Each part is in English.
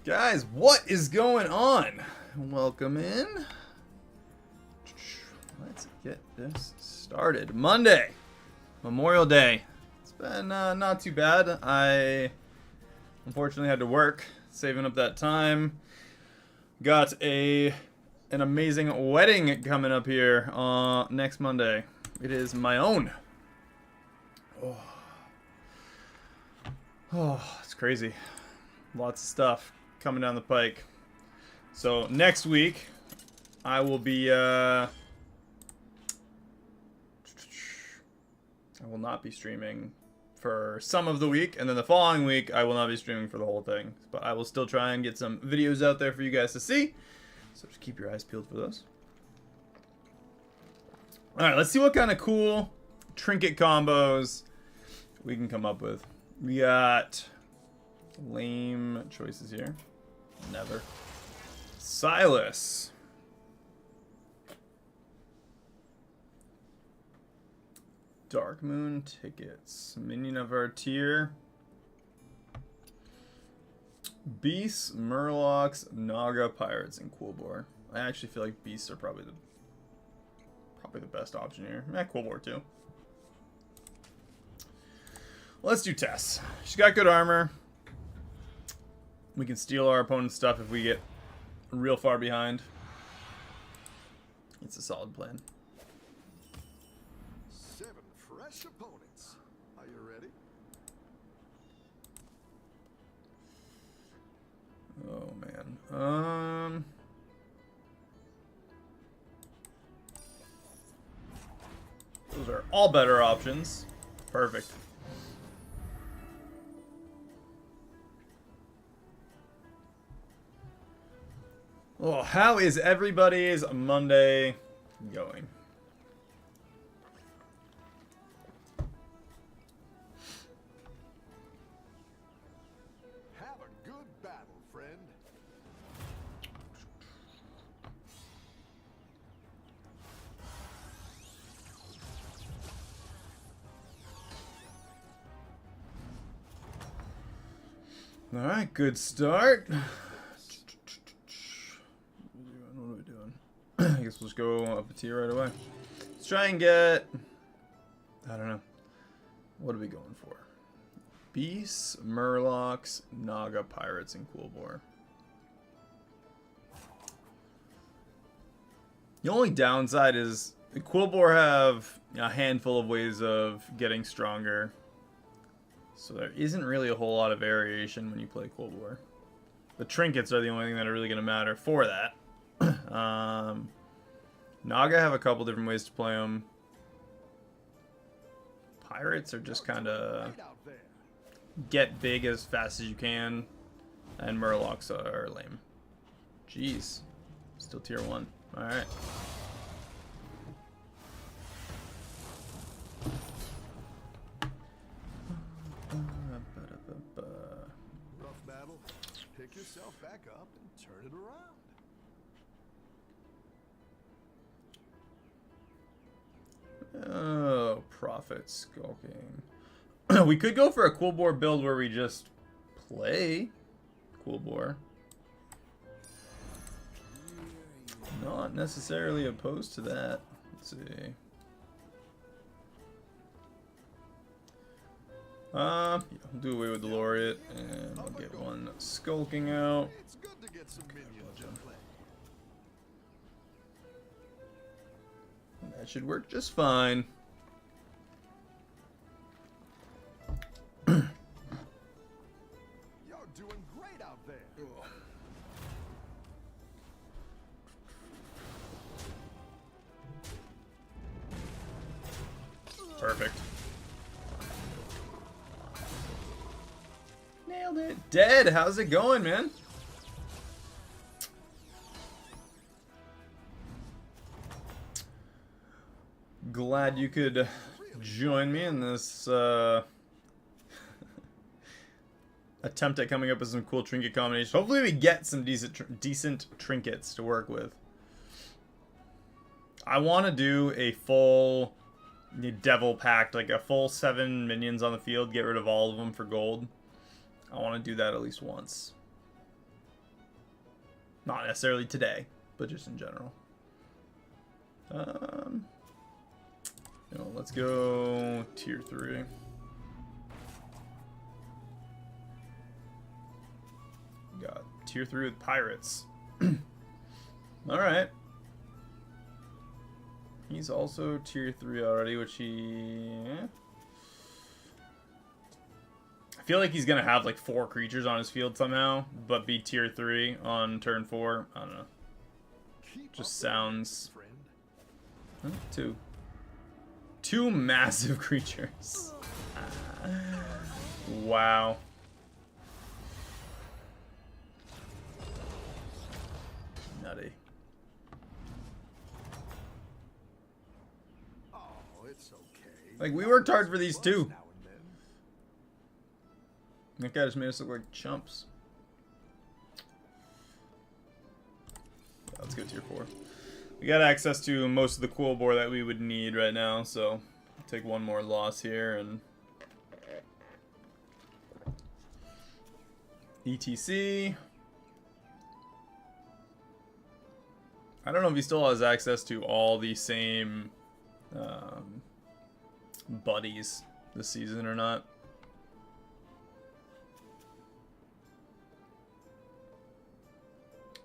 Guys, what is going on? Welcome in. Let's get this started. Monday, Memorial Day. It's been not too bad. I unfortunately had to work, saving up that time. Got an amazing wedding coming up here next Monday. It is my own. Oh, it's crazy. Lots of stuff coming down the pike. So next week, I will be, I will not be streaming for some of the week, and then the following week, I will not be streaming for the whole thing. But I will still try and get some videos out there for you guys to see. So just keep your eyes peeled for those. Alright, let's see what kind of cool trinket combos we can come up with. We got lame choices here. Never. Silas. Dark Moon tickets. Minion of our tier. Beasts, Murlocs, Naga, Pirates, and Quillbore. I actually feel like Beasts are probably the best option here. Quillbore too. Let's do Tess. She's got good armor. We can steal our opponent's stuff if we get real far behind. It's a solid plan. 7 fresh opponents. Are you ready? Oh man. Those are all better options. Perfect. Oh, how is everybody's Monday going? Have a good battle, friend. All right, good start. I guess we'll just go up a tier right away. Let's try and get... I don't know. What are we going for? Beasts, Murlocs, Naga, Pirates, and Quillbore. The only downside is the Quillbore have a handful of ways of getting stronger. So there isn't really a whole lot of variation when you play Quillbore. The trinkets are the only thing that are really going to matter for that. Naga have a couple different ways to play them. Pirates are just kind of get big as fast as you can, and Murlocs are lame. Jeez, still tier 1. All right. Rough battle. Pick yourself back up and turn it around. Oh, Prophet Skulking. We could go for a Quillbore build where we just play Quillbore. Not necessarily opposed to that. Let's see. Yeah, we'll do away with the Laureate, and we'll get one Skulking out. It's good to get some minions in play. That should work just fine. You're doing great out there. Perfect. Nailed it. Dead. How's it going, man? Glad you could join me in this attempt at coming up with some cool trinket combinations. Hopefully we get some decent trinkets to work with. I want to do a full Devil Pact, like a full 7 minions on the field, get rid of all of them for gold. I want to do that at least once. Not necessarily today, but just in general. You know, let's go tier 3. Got tier 3 with pirates. Alright. He's also tier 3 already, which he... I feel like he's going to have like 4 creatures on his field somehow, but be tier 3 on turn 4. I don't know. Just sounds... Huh? 2. 2 massive creatures. Wow. Nutty. Oh, it's okay. Like, we worked hard for these too. That guy just made us look like chumps. Yeah, let's go tier 4. We got access to most of the cool board that we would need right now, so I'll take one more loss here and ETC. I don't know if he still has access to all the same buddies this season or not.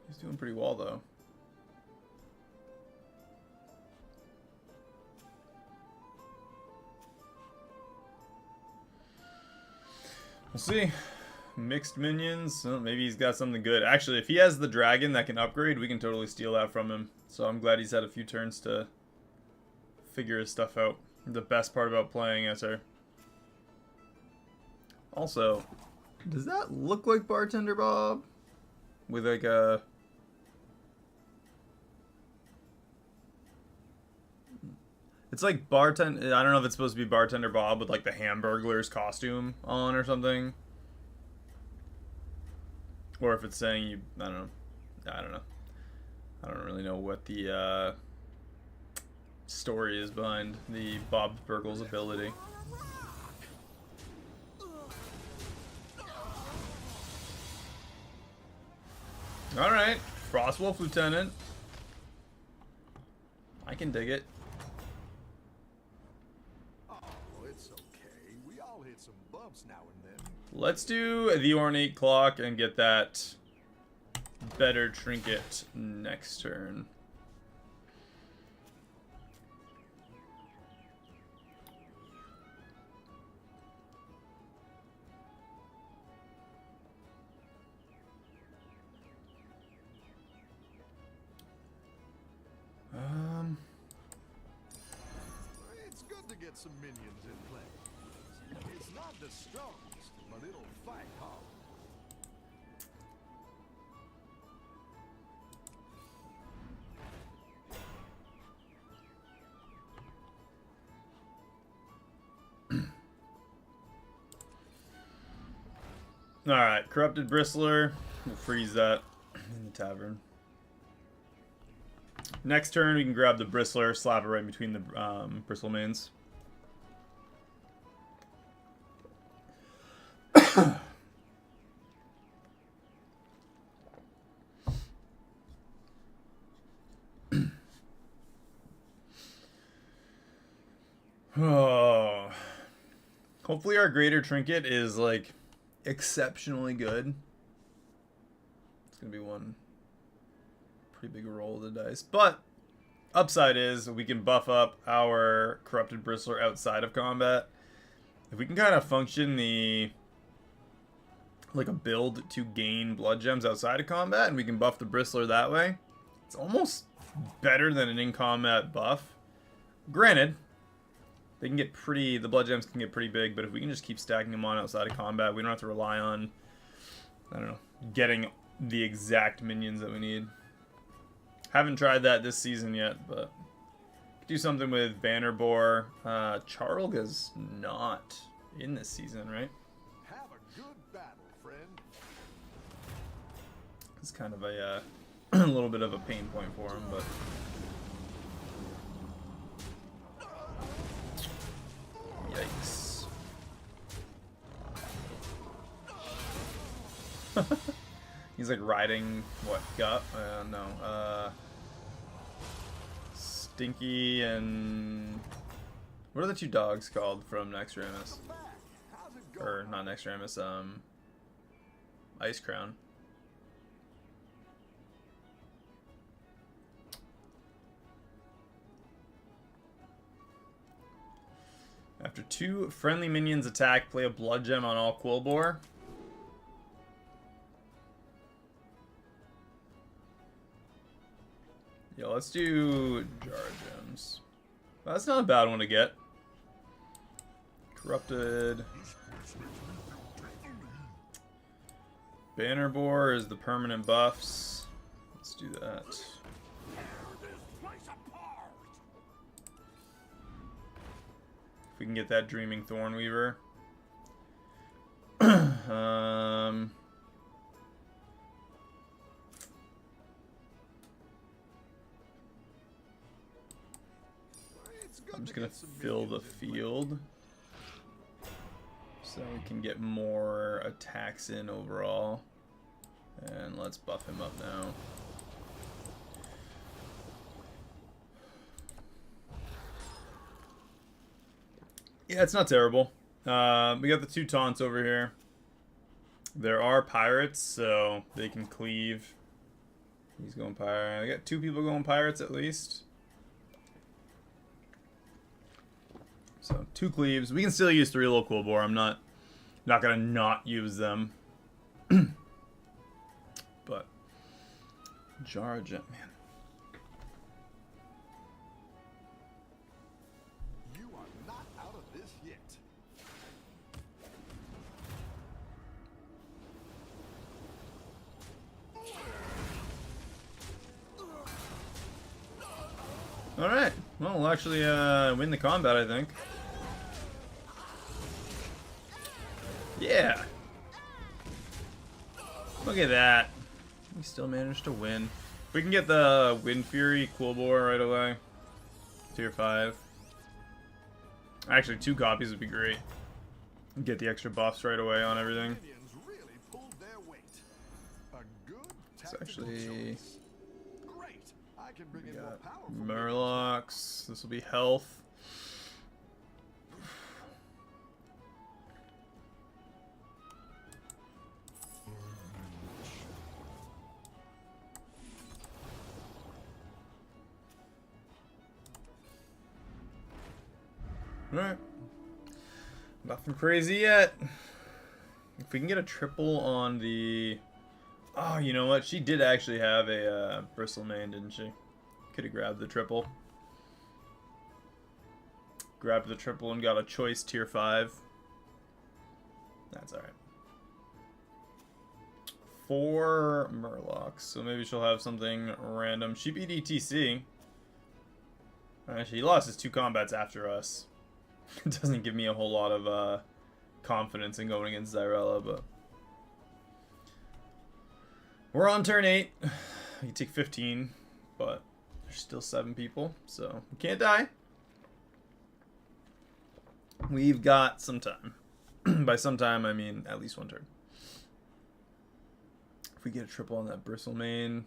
He's doing pretty well though. We'll see. Mixed minions. Oh, maybe he's got something good. Actually, if he has the dragon that can upgrade, we can totally steal that from him. So I'm glad he's had a few turns to figure his stuff out. The best part about playing SR. Also, does that look like Bartender Bob? With like a... It's like bartender. I don't know if it's supposed to be Bartender Bob with like the Hamburglar's costume on or something, or if it's saying you. I don't know. I don't know. I don't really know what the story is behind the Bob Burgle's ability. All right, Frostwolf Lieutenant. I can dig it. Let's do the Ornate Clock and get that better Trinket next turn. It's good to get some minions in play. It's not the strongest, but it'll fight hard. Alright, Corrupted Bristler. We'll freeze that in the tavern. Next turn, we can grab the Bristler, slap it right between the Bristle mains. Oh. Hopefully our Greater Trinket is, like, exceptionally good. It's gonna be one pretty big roll of the dice. But upside is we can buff up our Corrupted Bristler outside of combat. If we can kind of function like a build to gain blood gems outside of combat, and we can buff the Bristler that way, it's almost better than an in-combat buff. Granted, they can get pretty, the blood gems can get pretty big, but if we can just keep stacking them on outside of combat, we don't have to rely on, I don't know, getting the exact minions that we need. Haven't tried that this season yet, but do something with Bannerboar. Charlga's not in this season, right? Have a good battle, friend. It's kind of a a little bit of a pain point for him, but yikes. He's like riding what gut? No. Stinky and what are the two dogs called from Nextramus? Or not Nextramus, Ice Crown. After 2 friendly minions attack, play a blood gem on all Quillbore. Yeah, let's do jar gems. That's not a bad one to get. Corrupted. Banner Boar is the permanent buffs. Let's do that. If we can get that Dreaming Thornweaver. I'm just gonna fill the field so we can get more attacks in overall. And let's buff him up now. Yeah, it's not terrible. We got the 2 taunts over here. There are pirates, so they can cleave. He's going pirate. I got 2 people going pirates at least. So 2 cleaves. We can still use 3 little Quillbore. I'm not gonna not use them. But jar gem, man. You are not out of this yet. All right. Well, we'll actually win the combat, I think. Yeah. Look at that. We still managed to win. We can get the Wind Fury Quillbore right away. Tier 5. Actually, 2 copies would be great. Get the extra buffs right away on everything. Minions really pulled their weight. A good It's tactical actually... choice. Great. I can bring We in more got powerful Murlocs. This will be health. Alright. Nothing crazy yet. If we can get a triple on the... Oh, you know what? She did actually have a bristle mane, didn't she? Could have grabbed the triple. Grabbed the triple and got a choice tier 5. That's alright. 4 Murlocs, so maybe she'll have something random. She beat ETC. She lost his 2 combats after us. It doesn't give me a whole lot of confidence in going against Zyrella, but... We're on turn 8. You take 15, but there's still 7 people, so we can't die. We've got some time. By some time, I mean at least 1 turn. If we get a triple on that bristle mane.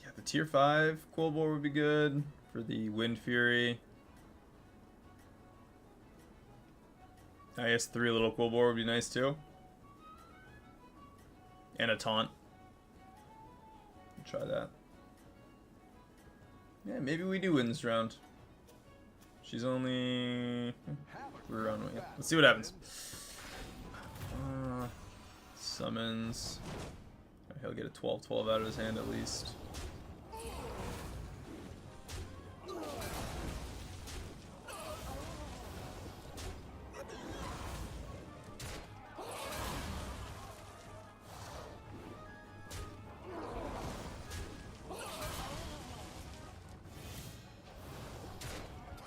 Yeah, the tier 5 Quillbore would be good for the Wind Fury. I guess 3 little Quillbore would be nice too. And a taunt. Try that. Yeah, maybe we do win this round. She's only 3 round away. Let's see what happens. Summons. He'll get a 12-12 out of his hand at least.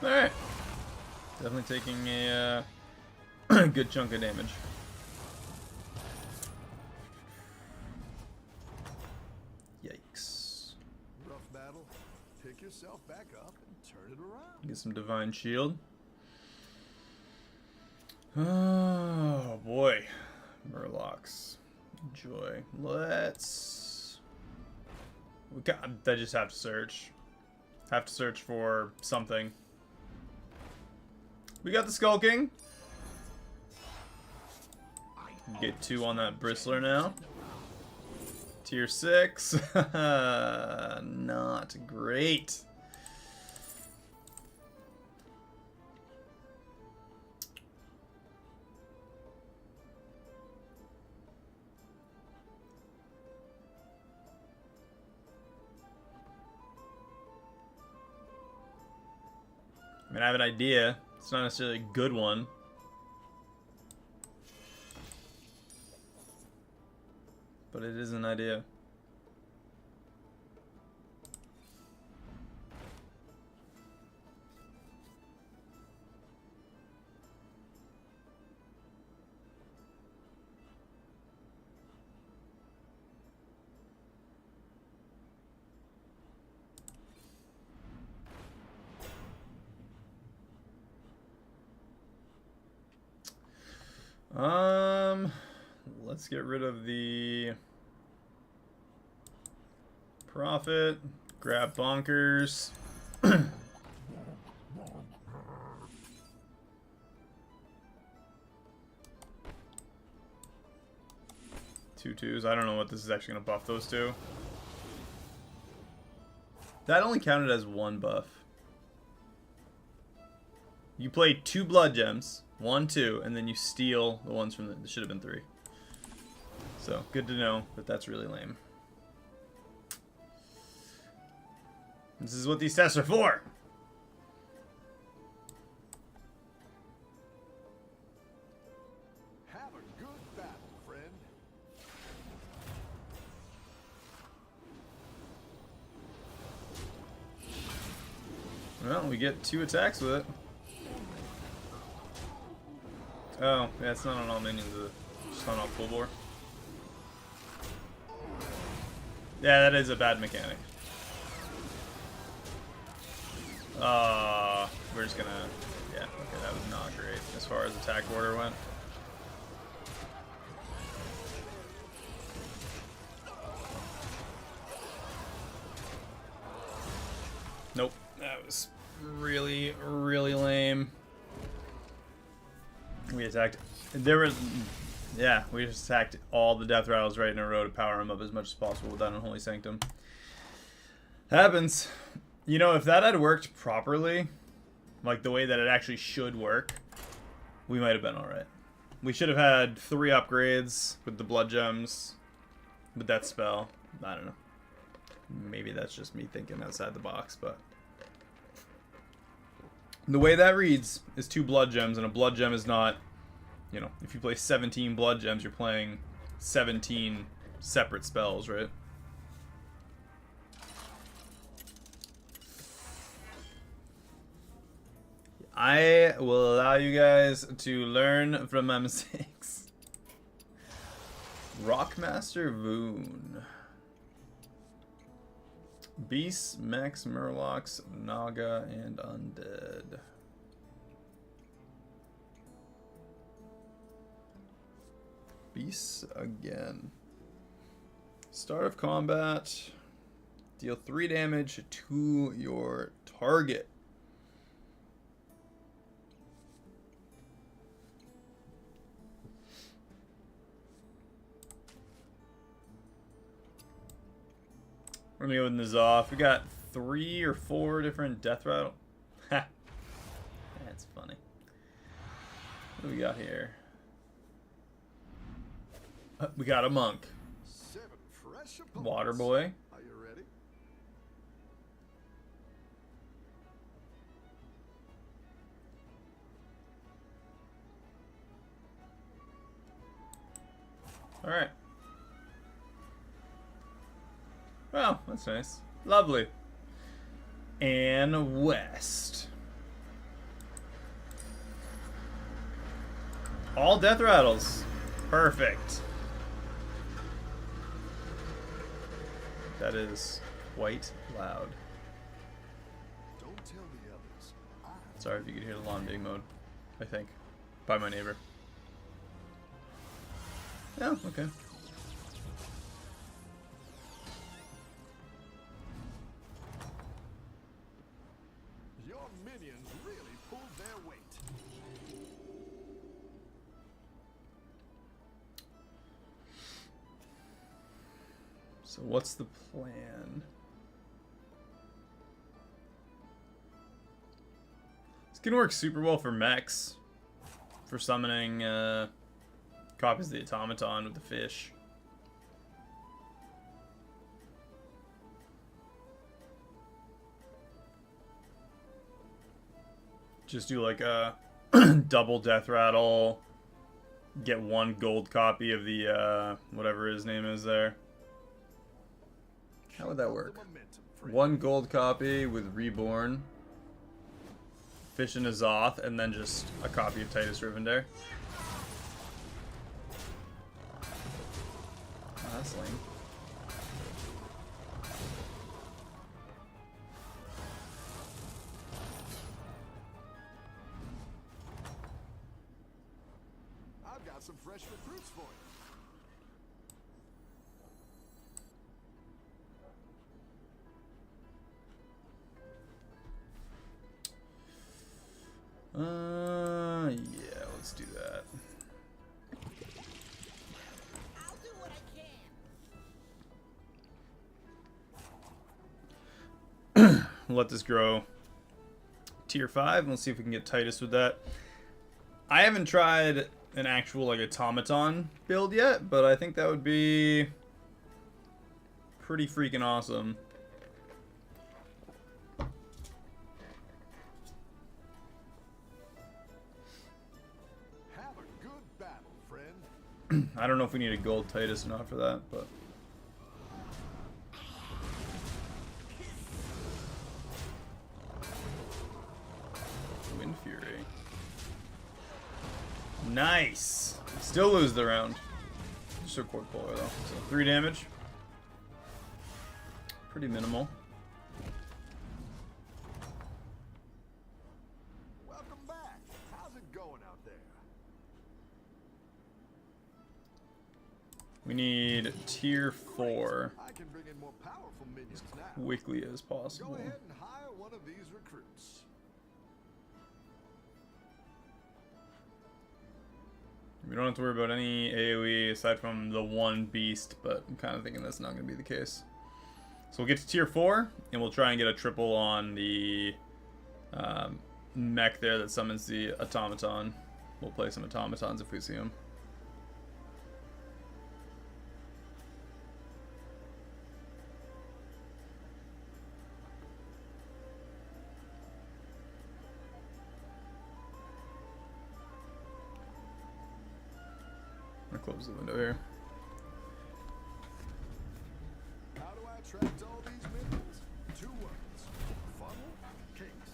Alright. Definitely taking a good chunk of damage. Yikes. Rough battle. Pick yourself back up and turn it around. Get some Divine Shield. Oh boy, Murlocs, enjoy. Let's. I just have to search. Have to search for something. We got the Skulking. Get 2 on that Bristler now. Tier 6. Not great. I mean, I have an idea. It's not necessarily a good one. But it is an idea. Let's get rid of the Prophet, grab Bonkers. 2/2s. I don't know what this is actually going to buff those two. That only counted as 1 buff. You play 2 blood gems, 1, 2, and then you steal the ones from the. It should have been 3. So good to know, but that's really lame. This is what these tests are for. Have a good battle, friend. Well, we get 2 attacks with it. Oh, yeah, it's not on all minions, is it? Just on all full bore. Yeah, that is a bad mechanic. We're just gonna... Yeah, okay, that was not great as far as attack order went. Nope, that was really, really lame. We attacked... There was... Yeah, we just attacked all the death rattles right in a row to power him up as much as possible with that Unholy Sanctum. Happens. You know, if that had worked properly, like the way that it actually should work, we might have been alright. We should have had 3 upgrades with the blood gems, with that spell. I don't know. Maybe that's just me thinking outside the box, but... The way that reads is 2 blood gems, and a blood gem is not... You know, if you play 17 blood gems, you're playing 17 separate spells, right? I will allow you guys to learn from my mistakes. Rockmaster Voon. Beasts, Mechs, Murlocs, Naga, and Undead. Beasts again. Start of combat. Deal 3 damage to your target. We're gonna go with N'Zoth. We got 3 or 4 different death rattle. Ha! That's funny. What do we got here? We got a monk. 7 fresh opponents. Water boy. Are you ready? All right. Well, that's nice. Lovely. And West. All death rattles. Perfect. That is quite loud. Don't tell the others. Sorry if you could hear the lawn being mowed, I think, by my neighbor. Yeah, okay. Your minions really pulled their weight. So what's the plan? It's gonna work super well for mechs. For summoning copies of the automaton with the fish. Just do like a double death rattle. Get 1 gold copy of the whatever his name is there. How would that work? 1 gold copy with Reborn, Fish and Azoth, and then just a copy of Titus Rivendare. Oh, that's lame. I've got some fresh recruits for you. Yeah, let's do that. I'll do what I can. Let this grow tier 5, and we'll see if we can get Titus with that. I haven't tried an actual like automaton build yet, but I think that would be pretty freaking awesome. Have a good battle, friend. I don't know if we need a gold Titus or not for that, but Wind Fury. Nice. Still lose the round. Just a Cord Polar though. So 3 damage. Pretty minimal. Welcome back. How's it going out there? We need tier 4 I can bring in more powerful minions now. quickly as Go possible. ahead and hire one of these recruits. We don't have to worry about any AoE aside from the 1 beast, but I'm kind of thinking that's not going to be the case. So we'll get to tier 4, and we'll try and get a triple on the mech there that summons the automaton. We'll play some automatons if we see them. I'm gonna close the window here. How do I attract all these minions? 2 words. Funnel cakes.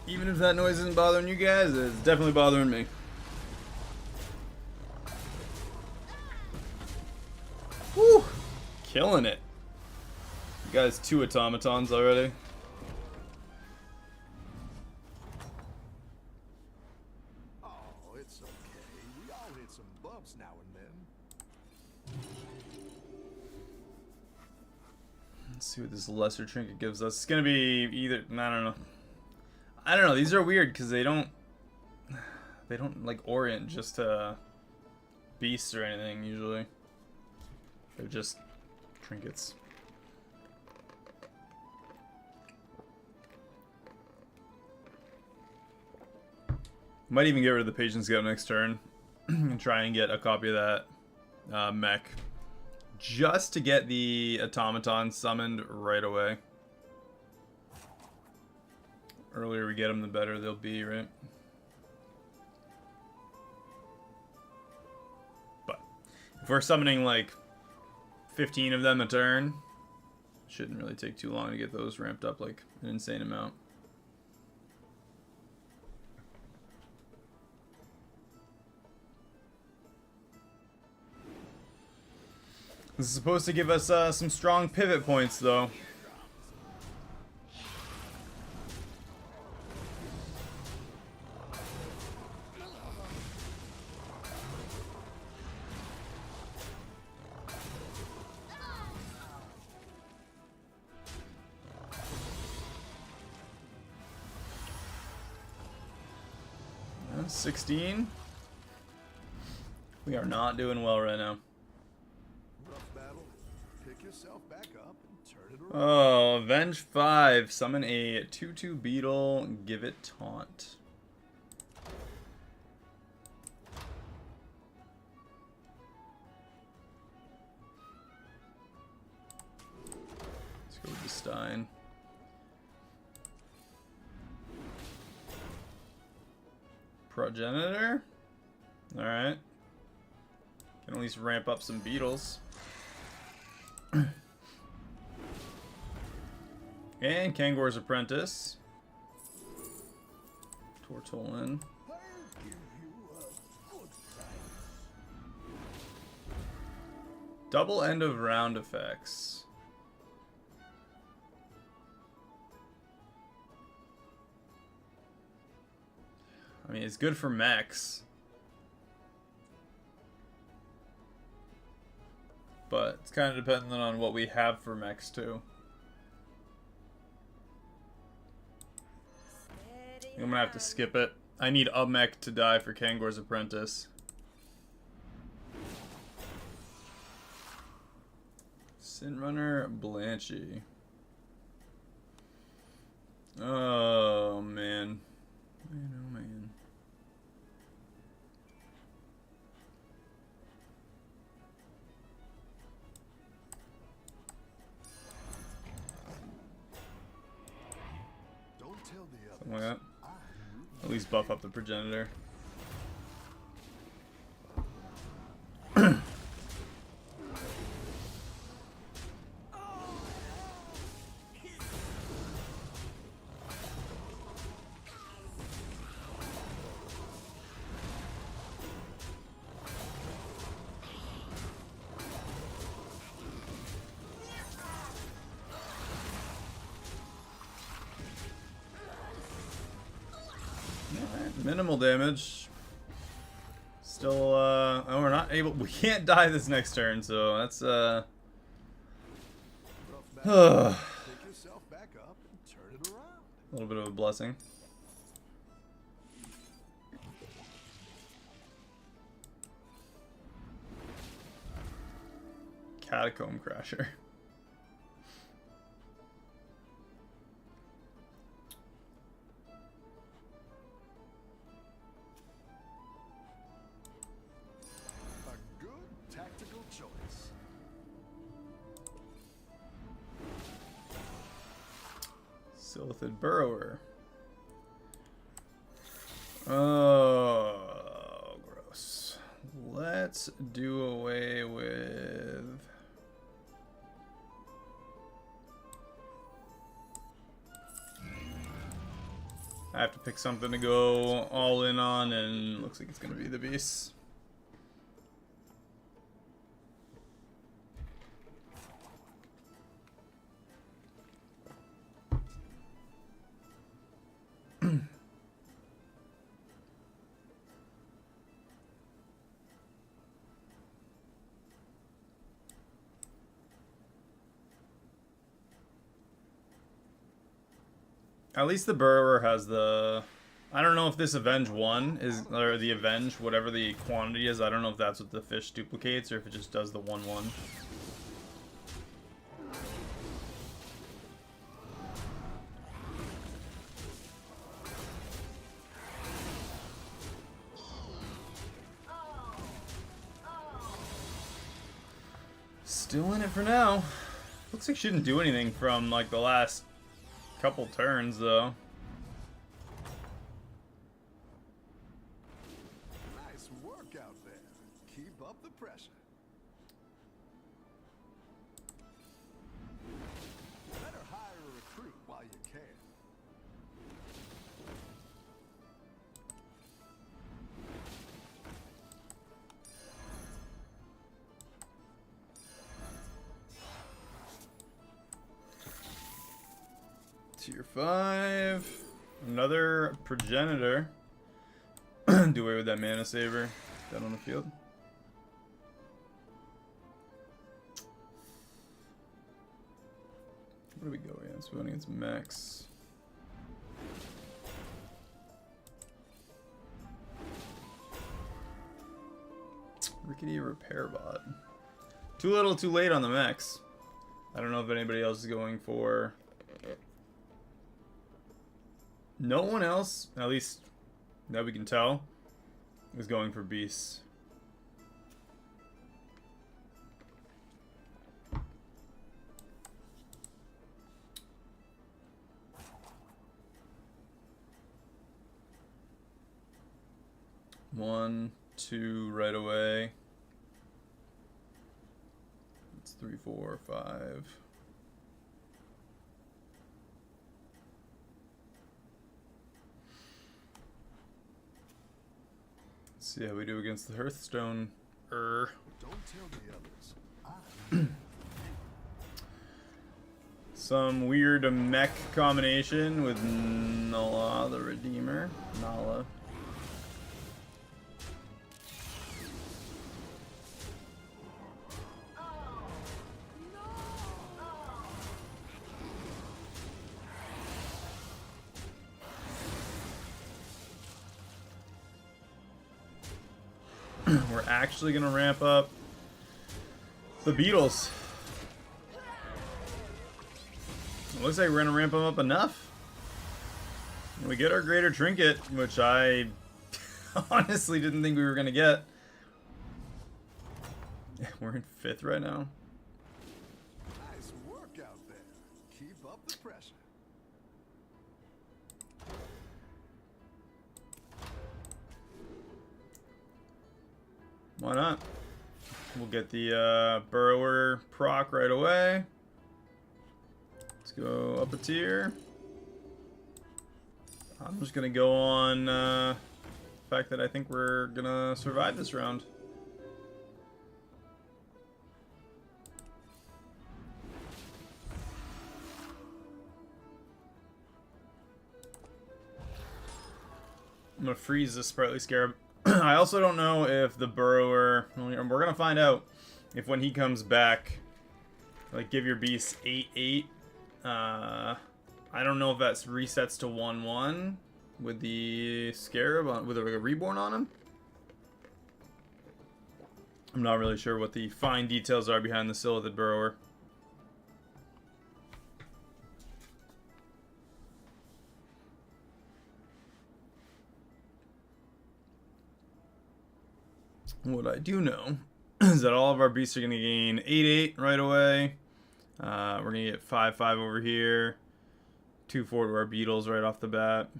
Even if that noise isn't bothering you guys, it's definitely bothering me. Woo! Killing it. You guys 2 automatons already. Oh, it's okay. We all hit some bumps now and then. Let's see what this lesser trinket gives us. It's gonna be either, I don't know. These are weird because they don't like orient just to beasts or anything usually. They're just trinkets. Might even get rid of the Patience Scout next turn and try and get a copy of that mech just to get the automaton summoned right away. Earlier we get them, the better they'll be, right? But if we're summoning like 15 of them a turn, shouldn't really take too long to get those ramped up like an insane amount. This is supposed to give us some strong pivot points, though. 16. We are not doing well right now. Rough battle. Pick yourself back up and turn it around. Oh, Avenge 5. Summon a 2/2 beetle. Give it taunt. Let's go with the Stein. Progenitor? Alright. Can at least ramp up some beetles. And Kangor's Apprentice. Tortolin. I'll give you a good time. Double end of round effects. I mean, it's good for mechs. But it's kind of dependent on what we have for mechs, too. I'm gonna have to skip it. I need a mech to die for Kangor's Apprentice. Sinrunner Blanchy. Oh, man. Man, oh, man. Don't tell the others. Something like that. At least buff up the Progenitor. Minimal damage. Still, oh, we're not able. We can't die this next turn, so that's Rough battle. Pick yourself back up and turn it around. a little bit of a blessing. Catacomb Crasher. A good tactical choice. Silithid Burrower. Oh, gross. Let's do away with... I have to pick something to go all in on, and looks like it's going to be the Beast. At least the Burrower has the... I don't know if this Avenge 1 is... Or the Avenge, whatever the quantity is. I don't know if that's what the fish duplicates or if it just does the 1/1. Still in it for now. Looks like she didn't do anything from like the last couple turns though. Nice work out there. Keep up the pressure. Better hire a recruit while you can. Tier 5. Another Progenitor. Do away with that Mana Saver. That on the field. What do we go against? We're going against Max. Rickety repair bot. Too little, too late on the mechs. I don't know if anybody else is going for. No one else, at least that we can tell, is going for beasts. One, two, right away. It's 3, 4, 5. Let's see how we do against the Hearthstone. Don't tell the others. Some weird mech combination with Nala the Redeemer. Nala. We're actually gonna ramp up the Beatles. It looks like we're gonna ramp them up enough. We get our greater trinket, which I honestly didn't think we were gonna get. We're in 5th right now. Nice work out there. Keep up the pressure. Why not? We'll get the Burrower proc right away. Let's go up a tier. I'm just gonna go on the fact that I think we're gonna survive this round. I'm gonna freeze this Sprightly Scarab. I also don't know if the Burrower, we're gonna find out if when he comes back, like give your beast 8/8. I don't know if that resets to 1/1 with the Scarab on, with like a reborn on him. I'm not really sure what the fine details are behind the Silithid Burrower. What I do know is that all of our beasts are going to gain 8/8 right away. We're going to get 5/5 over here. 2/4 to our beetles right off the bat.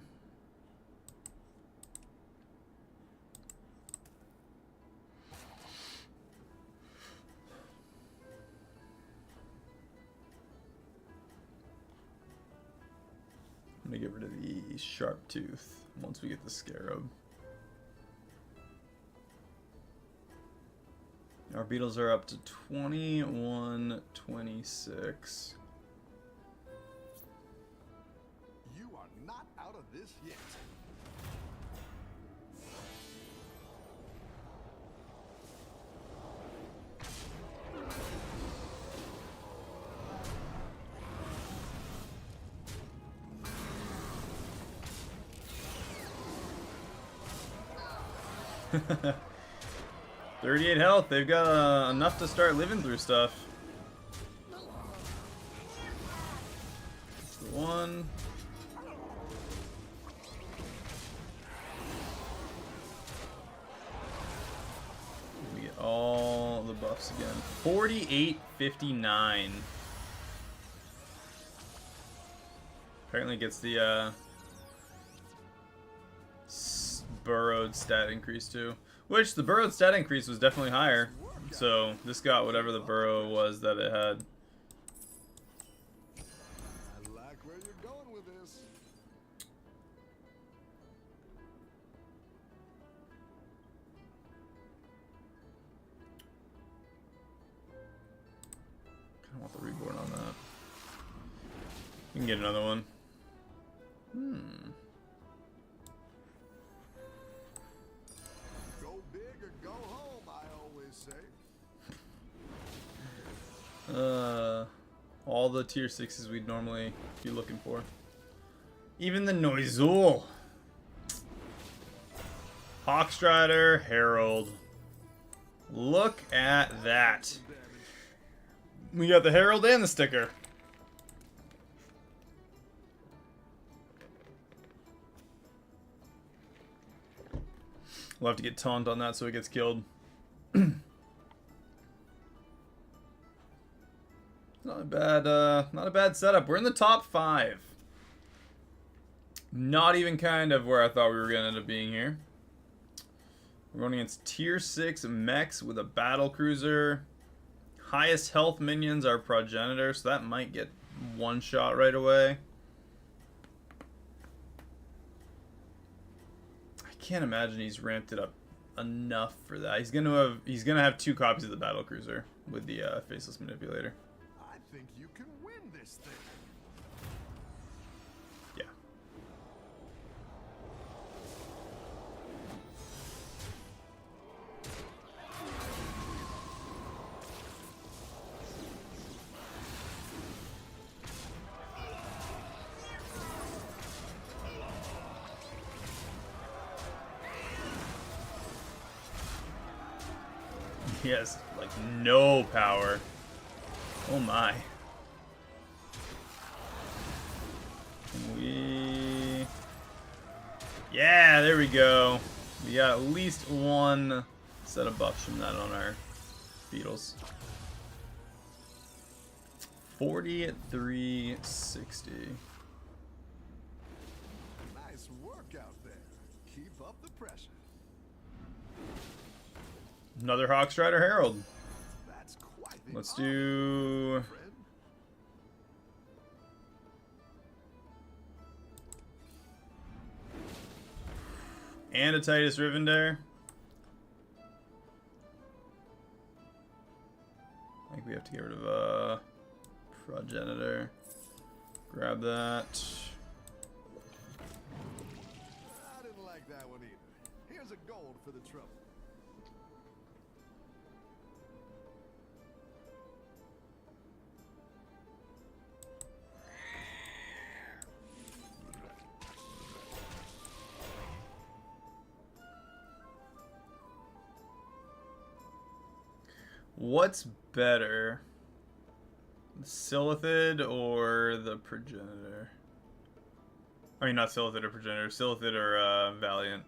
I'm going to get rid of the Sharp Tooth once we get the Scarab. Our beetles are up to 21, 26. You are not out of this yet. Ha 38 health. They've got enough to start living through stuff. That's the one. We get all the buffs again. 48-59. Apparently it gets the burrowed stat increase too. Which, the burrowed stat increase was definitely higher. So, this got whatever the burrow was that it had. I like where you're going with this. I want the reborn on that. You can get another one. Go big or go home, I always say. All the tier 6s we'd normally be looking for. Even the Noizul. Hawkstrider, Herald. Look at that. We got the Herald and the sticker. We'll have to get taunt on that so it gets killed. Not a bad setup. We're in the top 5. Not even kind of where I thought we were gonna end up being here. We're going against tier 6 mechs with a battle cruiser. Highest health minions are progenitor, so that might get one shot right away. I can't imagine he's ramped it up enough for that. He's gonna have 2 copies of the battle cruiser with the faceless manipulator. I think you can win this thing. Yeah. He has like no power. Oh my. Yeah, there we go. We got at least one set of buffs from that on our beetles. 4360. Nice work out there. Keep up the pressure. Another Hawkstrider Herald. That's quite the Let's honor, do... friend. And a Titus Rivendare. I think we have to get rid of a progenitor. Grab that. I didn't like that one either. Here's a gold for the trouble. What's better? The Silithid or the Progenitor? I mean, not Silithid or Progenitor. Silithid or Valiant.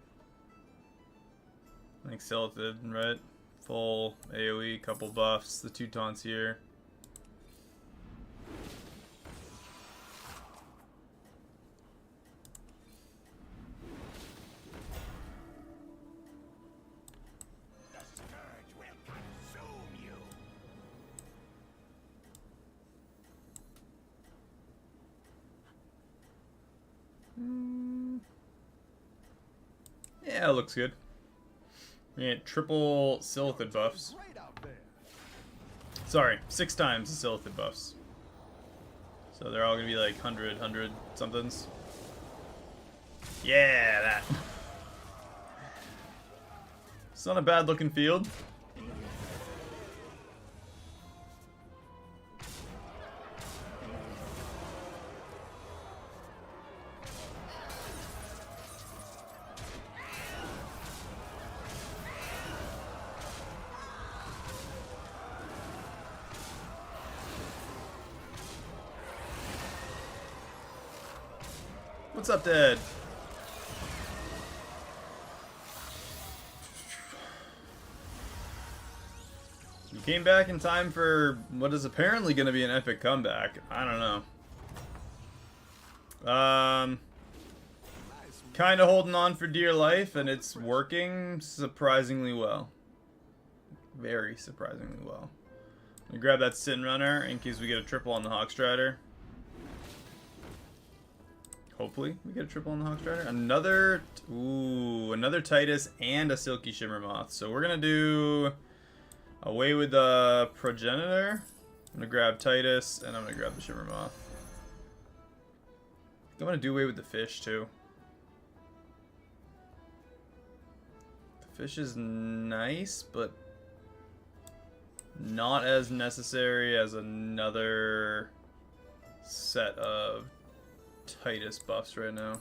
I think Silithid, right? Full AoE, couple buffs, the 2 taunts here. Yeah, it looks good. We get triple Silithid buffs. Great out there. Sorry, 6 times the Silithid buffs. So they're all gonna be like 100 somethings. Yeah, that. It's not a bad looking field. What's up, Dad? You came back in time for what is apparently going to be an epic comeback. I don't know. Kind of holding on for dear life, and it's working surprisingly well. Very surprisingly well. We grab that Sin Runner in case we get a triple on the Hawkstrider. Hopefully we get a triple on the Hawkstrider. Another Titus and a Silky Shimmer Moth. So we're gonna do away with the Progenitor. I'm gonna grab Titus and I'm gonna grab the Shimmer Moth. I'm gonna do away with the fish too. The fish is nice, but not as necessary as another set of Titus buffs right now.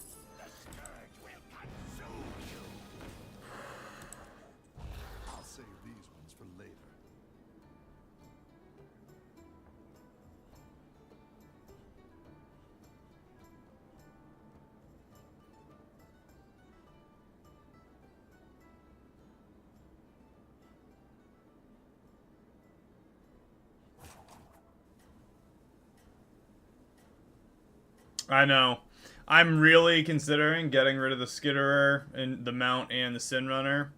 I'll save these ones for I know. I'm really considering getting rid of the Skitterer and the Mount and the Sin Runner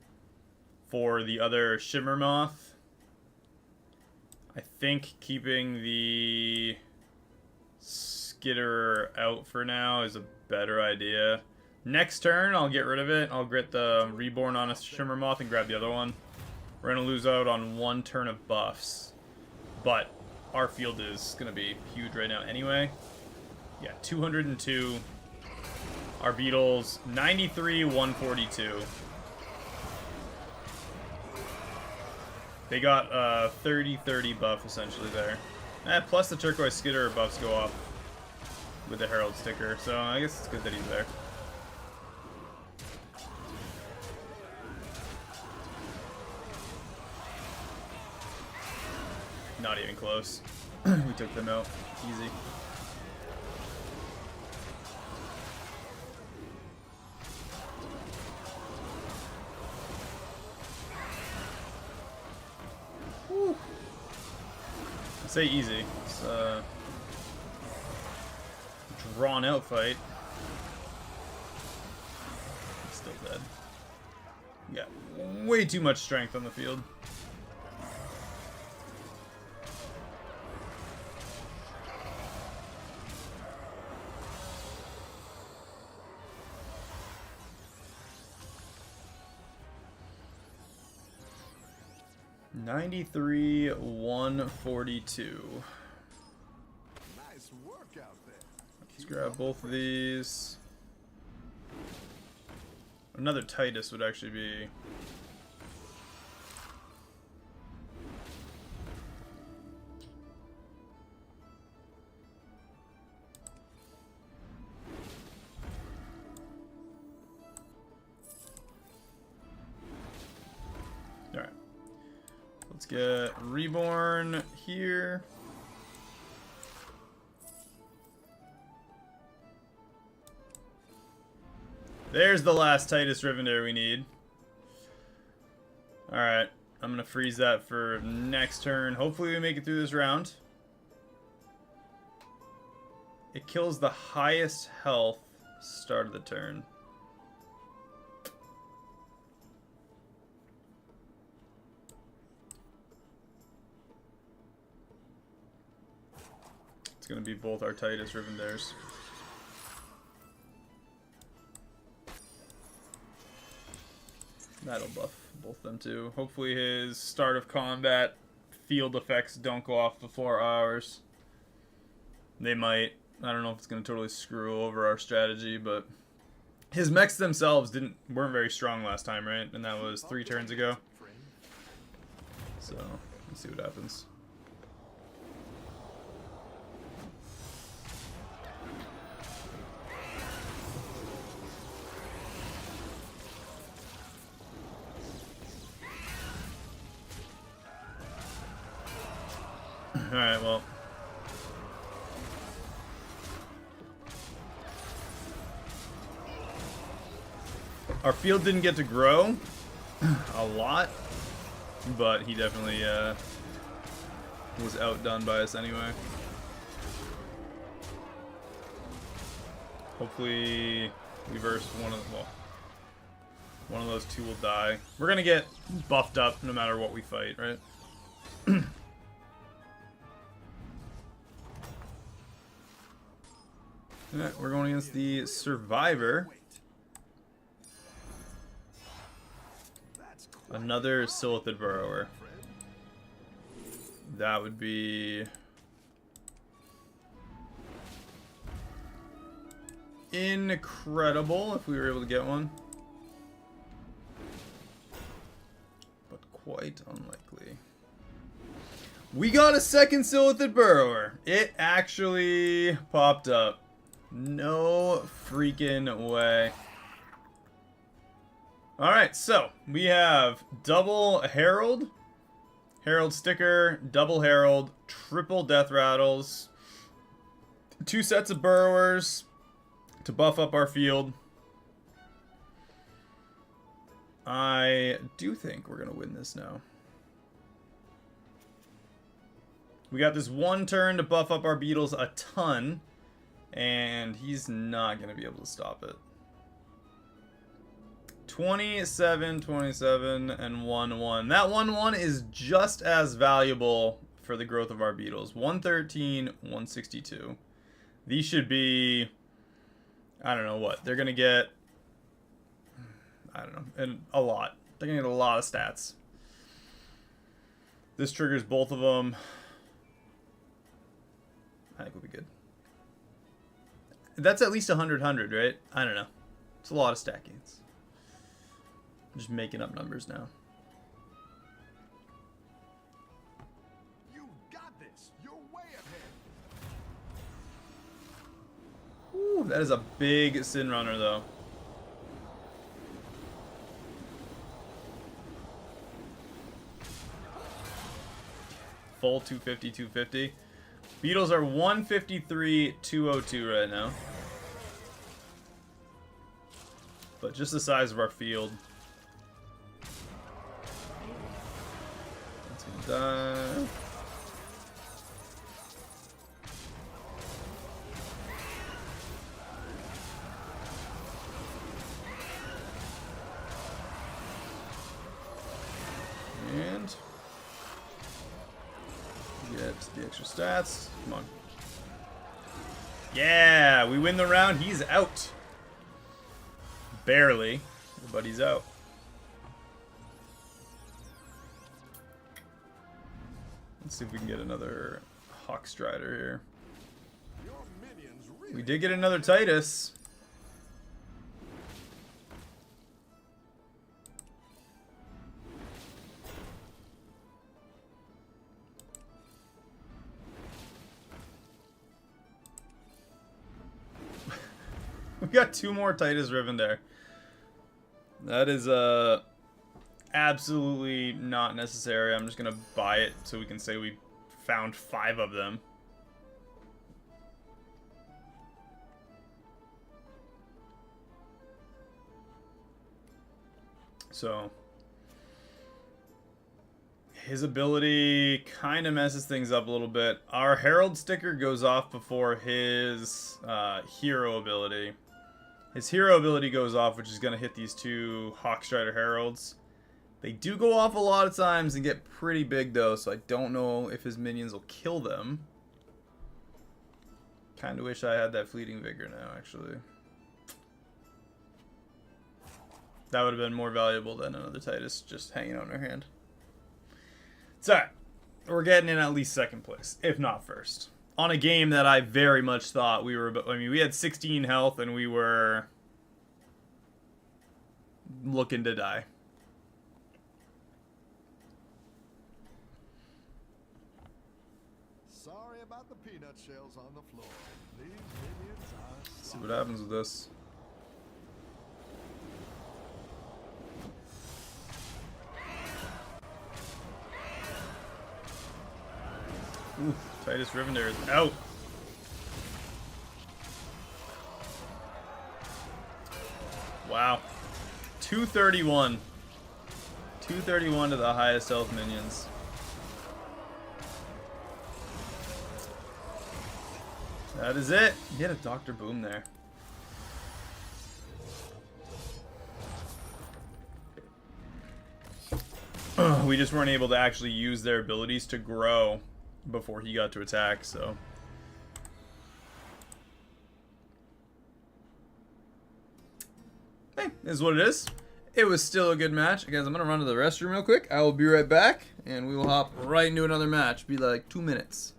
for the other Shimmer Moth. I think keeping the Skitterer out for now is a better idea. Next turn, I'll get rid of it. I'll grit the Reborn on a Shimmer Moth and grab the other one. We're going to lose out on 1 turn of buffs. But our field is going to be huge right now anyway. Yeah, 202. Our Beetles, 93, 142. They got a 30-30 buff essentially there. Plus the Turquoise Skitterer buffs go off with the Herald sticker, so I guess it's good that he's there. Not even close. We took them out. Easy. Whew. I say easy. It's a drawn out fight. It's still dead. Yeah, way too much strength on the field. $93, $142. Nice work out there. Let's grab both of these. Another Titus would actually be... Alright. Let's get Reborn here. There's the last Titus Rivendare we need. Alright, I'm going to freeze that for next turn. Hopefully we make it through this round. It kills the highest health start of the turn. It's going to be both our Titus Rivendares. That'll buff both them too. Hopefully his start of combat field effects don't go off before ours. They might. I don't know if it's going to totally screw over our strategy, but his mechs themselves weren't very strong last time, right? And that was 3 turns ago. So, let's see what happens. Alright, well. Our field didn't get to grow a lot, but he definitely was outdone by us anyway. Hopefully we verse one of those two will die. We're gonna get buffed up no matter what we fight, right? Alright, we're going against the Survivor. Another Silithid Burrower. That would be incredible if we were able to get one. But quite unlikely. We got a second Silithid Burrower. It actually popped up. No freaking way. Alright, so we have double Herald, Herald sticker, double Herald, triple Death Rattles, 2 sets of Burrowers to buff up our field. I do think we're going to win this now. We got this 1 turn to buff up our Beetles a ton. And he's not going to be able to stop it. 27, 27, and 1-1. That 1-1 is just as valuable for the growth of our beetles. 113, 162. These should be, I don't know what. They're going to get, I don't know, and a lot. They're going to get a lot of stats. This triggers both of them. I think we'll be good. That's at least 100, right? I don't know. It's a lot of stat gains. I'm just making up numbers now. You got this. You're way ahead. Ooh, that is a big Sin Runner, though. Full 250, 250. Beetles are 153, 202 right now. But just the size of our field. That's gonna die. And get the extra stats. Come on. Yeah, we win the round. He's out. Barely, but he's out. Let's see if we can get another Hawkstrider here. Your minions really We did get another Titus. We got 2 more Titus Riven there. That is absolutely not necessary. I'm just gonna buy it so we can say we found 5 of them. So his ability kind of messes things up a little bit. Our Herald sticker goes off before his hero ability. His hero ability goes off, which is going to hit these 2 Hawkstrider Heralds. They do go off a lot of times and get pretty big, though, so I don't know if his minions will kill them. Kind of wish I had that Fleeting Vigor now, actually. That would have been more valuable than another Titus just hanging out in our hand. It's alright. We're getting in at least 2nd place, if not 1st. On a game that I very much thought we were... I mean, we had 16 health and we were looking to die. sorry about the peanut shells on the floor. These minions are See what happens with this. Ooh, Titus Rivendare is out. Wow. 231. 231 to the highest health minions. That is it. Get a Dr. Boom there. We just weren't able to actually use their abilities to grow before he got to attack, so. Hey, is what it is. It was still a good match. Guys, I'm going to run to the restroom real quick. I will be right back, and we will hop right into another match. Be like 2 minutes.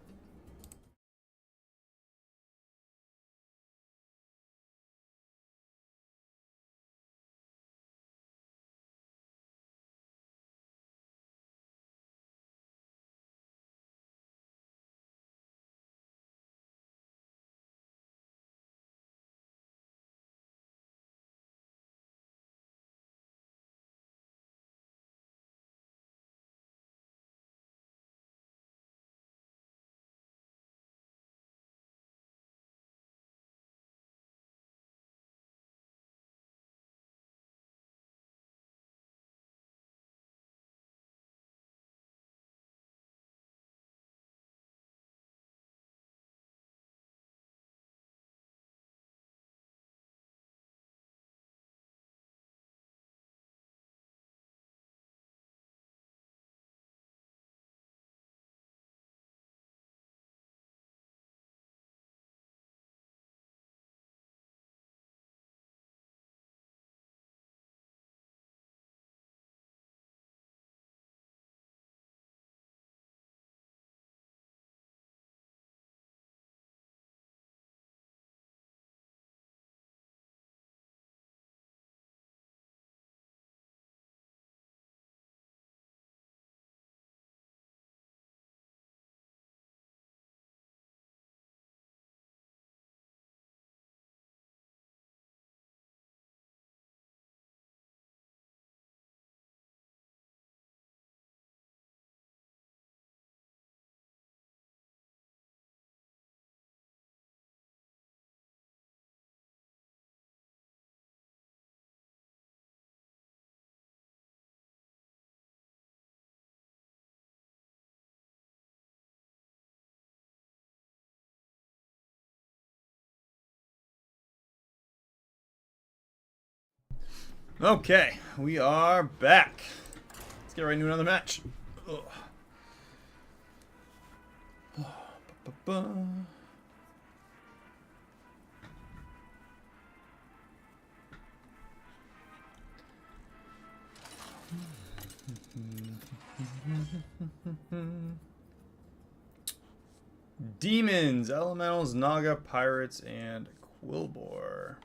Okay, we are back. Let's get right into another match. Ugh. Ba-ba-ba. Demons, Elementals, Naga, Pirates, and Quillbore.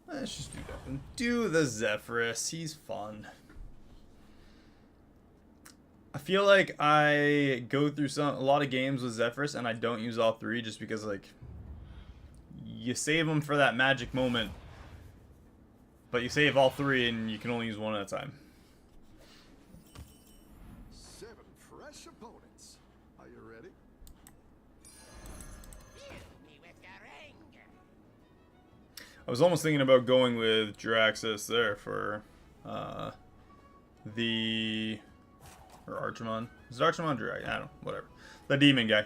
Let's just do that. Do the Zephyrus. He's fun. I feel like I go through a lot of games with Zephyrus and I don't use all three just because, like, you save them for that magic moment, but you save all three and you can only use one at a time. 7 fresh opponents. Are you ready? Me with your anger. I was almost thinking about going with Draxus there for the... or Archimon. Is it Archimon or I don't know, whatever. The demon guy.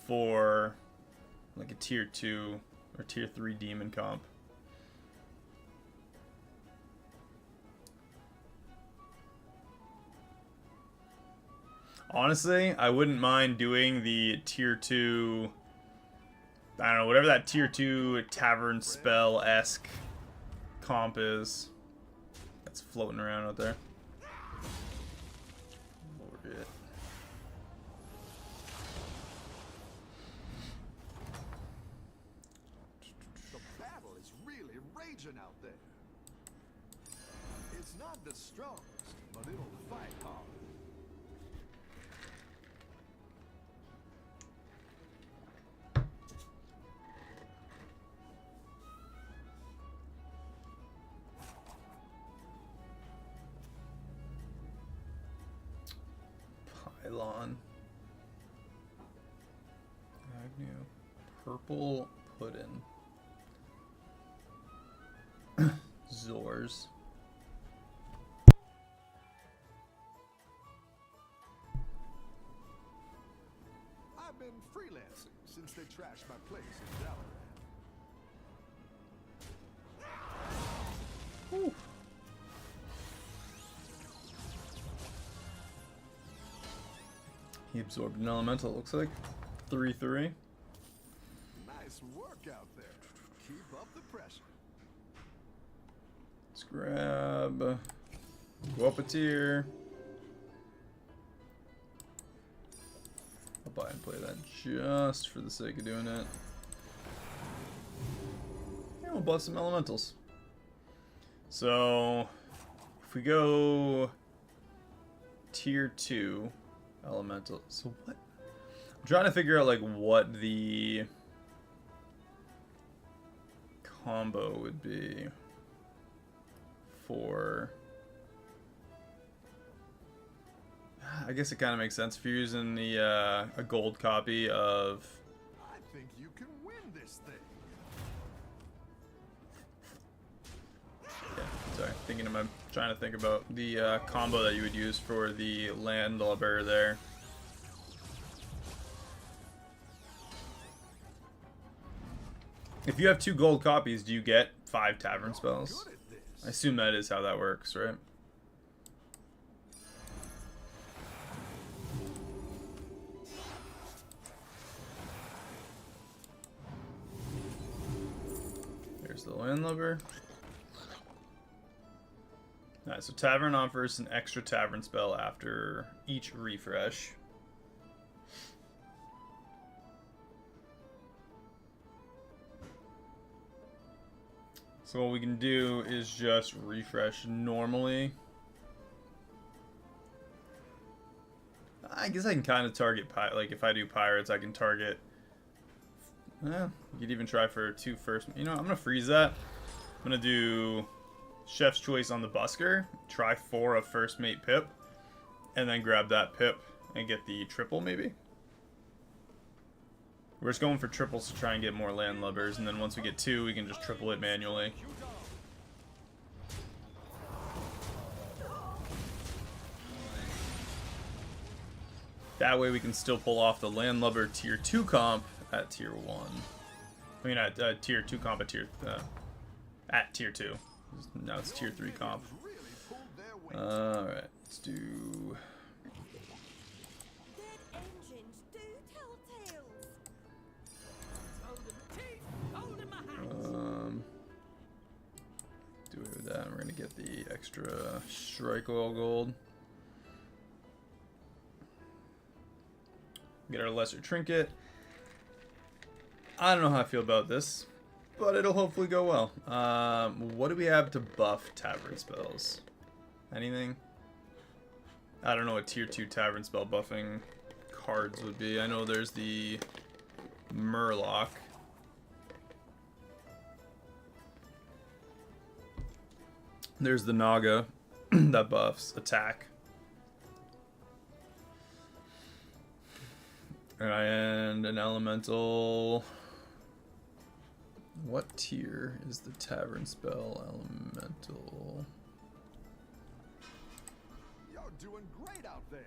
For like a tier 2 or tier 3 demon comp. Honestly, I wouldn't mind doing the tier 2, I don't know, whatever that tier 2 tavern spell-esque comp is. That's floating around out there. Lord it. The battle is really raging out there. It's not the strongest, but it'll fight hard. Pylon. Agnew. Purple Puddin. Zors. I've been freelancing since they trashed my place in Battlegrounds. Whew. He absorbed an elemental, it looks like. 3/3. Nice work out there. Keep up the pressure. Let's grab. Go up a tier. I'll buy and play that just for the sake of doing it. And we'll buff some elementals. So, if we go tier 2 elemental. So what? I'm trying to figure out like what the combo would be for. I guess it kind of makes sense if you're using the a gold copy of. I think you can win this thing. Yeah, sorry, trying to think about the combo that you would use for the landlubber there. If you have 2 gold copies, do you get 5 tavern spells? Good at this. I assume that is how that works, right? Here's the landlubber. Alright, so Tavern offers an extra Tavern spell after each refresh. So what we can do is just refresh normally. I guess I can kind of target, like if I do Pirates, I can target Yeah, you could even try for 2 first. You know, I'm gonna freeze that. I'm gonna do Chef's Choice on the Busker. Try 4 of first mate Pip, and then grab that Pip and get the triple maybe. We're just going for triples to try and get more landlubbers, and then once we get 2, we can just triple it manually. That way we can still pull off the landlubber tier 2 comp at tier 1. I mean at tier 2 comp at tier 2. Now it's tier 3 comp. Alright, let's do... Dead engines do tell tales. Do it with that. We're gonna get the extra strike oil gold. Get our lesser trinket. I don't know how I feel about this, but it'll hopefully go well. What do we have to buff tavern spells? Anything? I don't know what tier 2 tavern spell buffing cards would be. I know there's the Murloc. There's the Naga that buffs attack. And an elemental. What tier is the tavern spell elemental? You're doing great out there.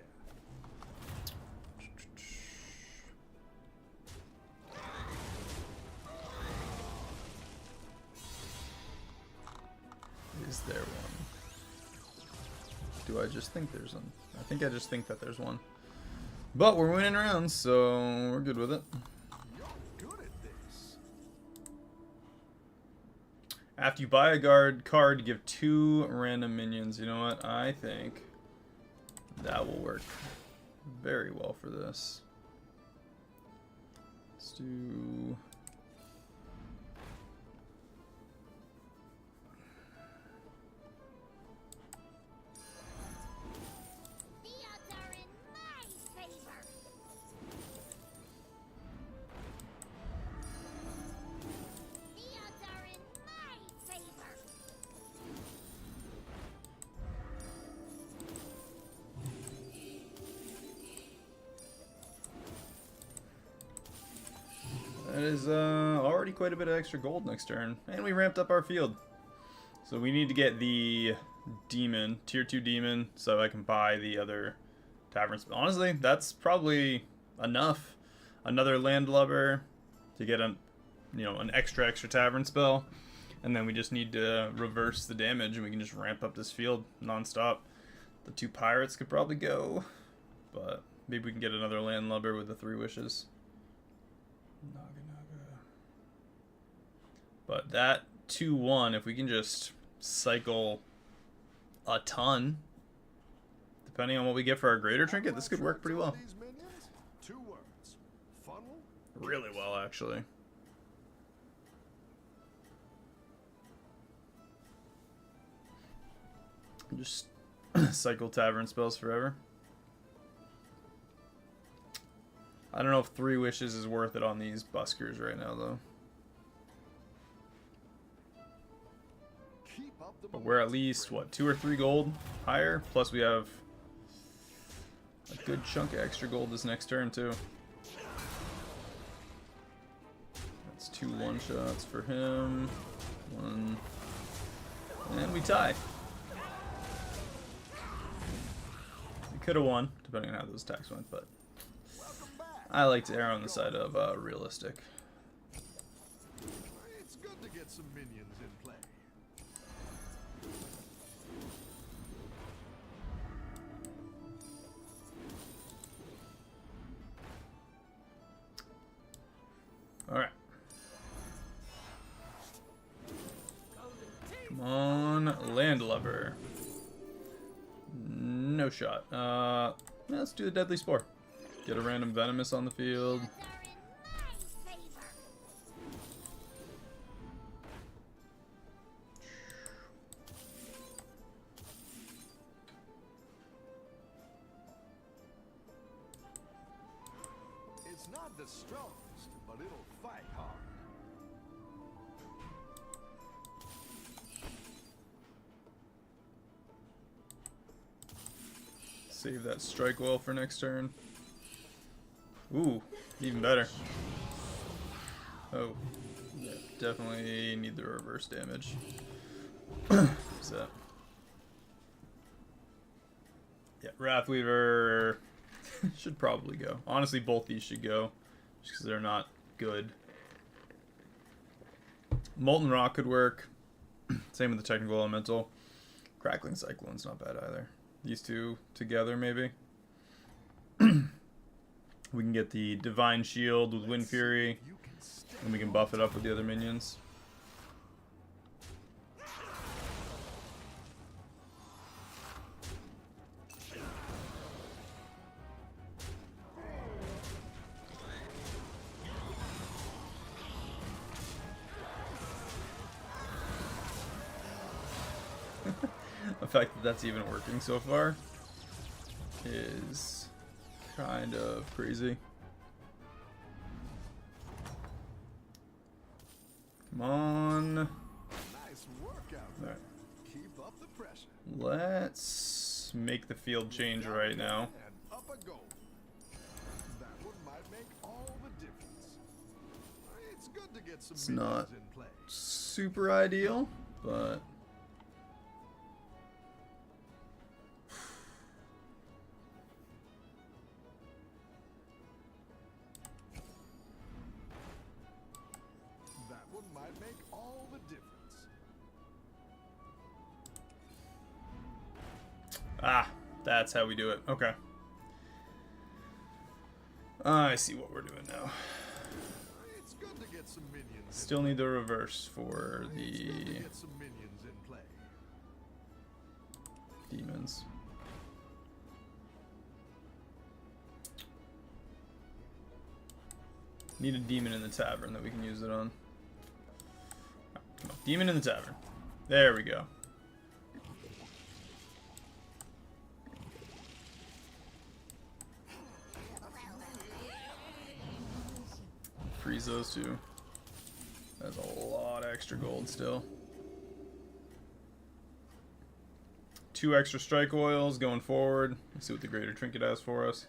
Is there one? Do I just think there's one? I think I just think that there's one. But we're winning rounds, so we're good with it. You're good at this. After you buy a guard card, give 2 random minions. You know what? I think that will work very well for this. Let's do... The odds are in my favor. The odds are in my favor. That is already quite a bit of extra gold next turn. And we ramped up our field. So we need to get the demon, tier 2 demon, so I can buy the other tavern spell. Honestly, that's probably enough. Another landlubber to get an extra tavern spell. And then we just need to reverse the damage and we can just ramp up this field non-stop. The 2 pirates could probably go, but maybe we can get another landlubber with the 3 wishes. Naga. But that 2-1, if we can just cycle a ton, depending on what we get for our greater trinket, this could work pretty well. These minions, 2 words. Funnel. Really well, actually. Just cycle tavern spells forever. I don't know if 3 wishes is worth it on these buskers right now, though. Keep up the But we're at least, what, 2 or 3 gold higher? Plus we have a good chunk of extra gold this next turn, too. That's 2 one-shots for him. 1. And we tie. We could have won, depending on how those attacks went, but I like to err on the side of realistic. It's good to get some minions in play. Alright. Come on, landlubber. No shot. Let's do the deadly spore. Get a random venomous on the field. Odds are in my favor. It's not the strongest, but but it'll fight hard. Save that strike well for next turn. Ooh, even better. Oh, yeah, definitely need the reverse damage. So, yeah, Wrathweaver should probably go. Honestly, both these should go, just because they're not good. Molten Rock could work. Same with the Technical Elemental. Crackling Cyclone's not bad either. These two together, maybe. We can get the Divine Shield with Wind Fury, and we can buff it up with the other minions. The fact that that's even working so far is kind of crazy. Come on. Nice work out there. Alright. Keep up the pressure. Let's make the field change right now. And up a go. That one might make all the difference. It's good to get some It's minions not in play. super ideal, but That one might make all the difference. that's how we do it. Okay. I see what we're doing now. It's good to get some minions. Still need the reverse for It's good to the get some minions in play. demons. Need a demon in the tavern that we can use it on. Come on, demon in the tavern. There we go. Freeze those two. That's a lot of extra gold still. 2 extra strike oils going forward. Let's see what the greater trinket has for us.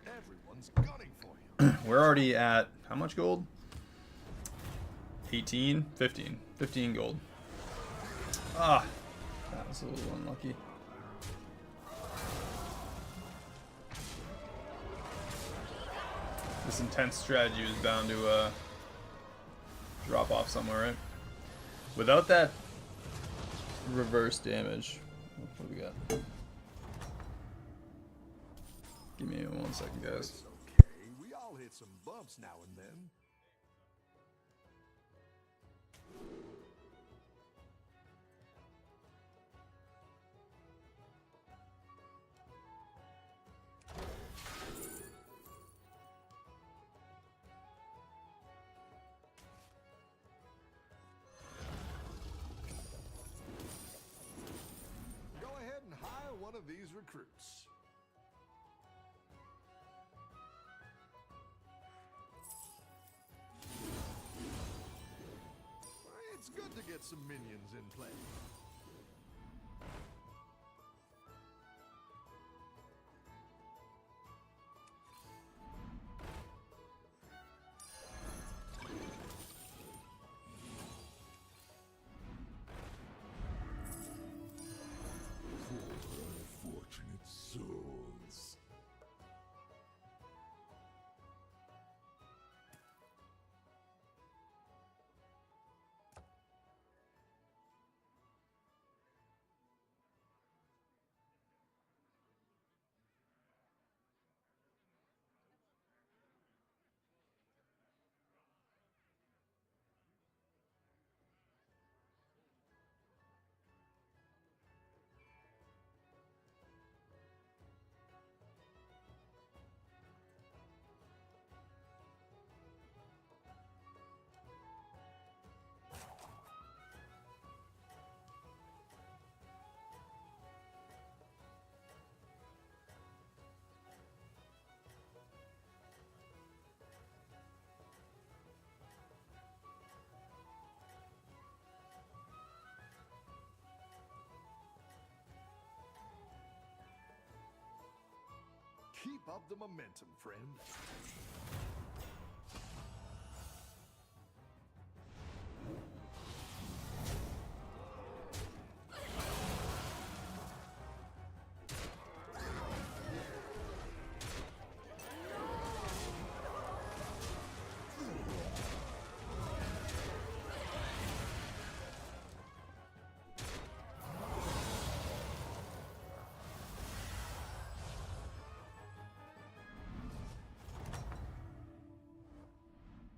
Everyone's gunning for you. We're already at how much gold? 18? 15. 15 gold. Ah, that was a little unlucky. This intense strategy is bound to drop off somewhere, right? Without that reverse damage, what do we got? Give me 1 second, guys. It's okay. We all hit some bumps now and then. Go ahead and hire one of these recruits. It's good to get some minions in play. Unfortunate souls. up the momentum, friend.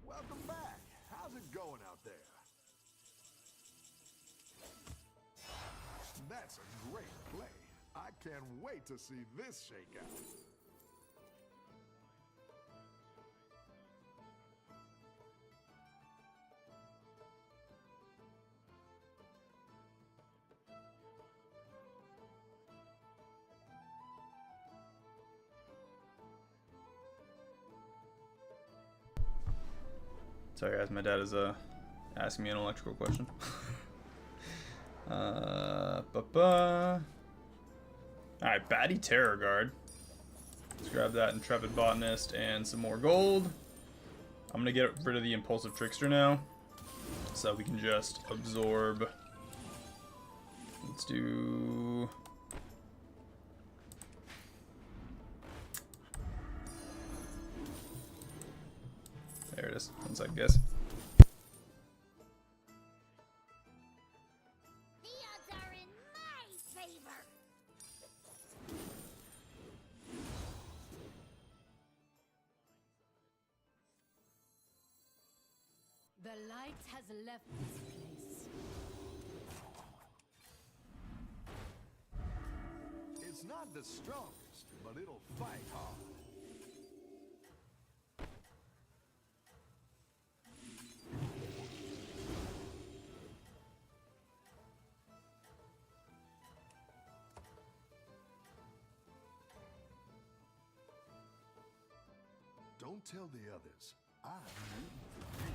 Welcome back. How's it going out there? That's a great play. I can't wait to see this shake out. Sorry guys, my dad is asking me an electrical question. Alright, Batty Terror Guard. Let's grab that Intrepid Botanist and some more gold. I'm gonna get rid of the Impulsive Trickster now, so we can just absorb. Let's do... There it is. 1 second, guys. The odds are in my favor. The light has left this place. It's not the strongest, but it'll fight hard. Don't tell the others. I'm rooting for you.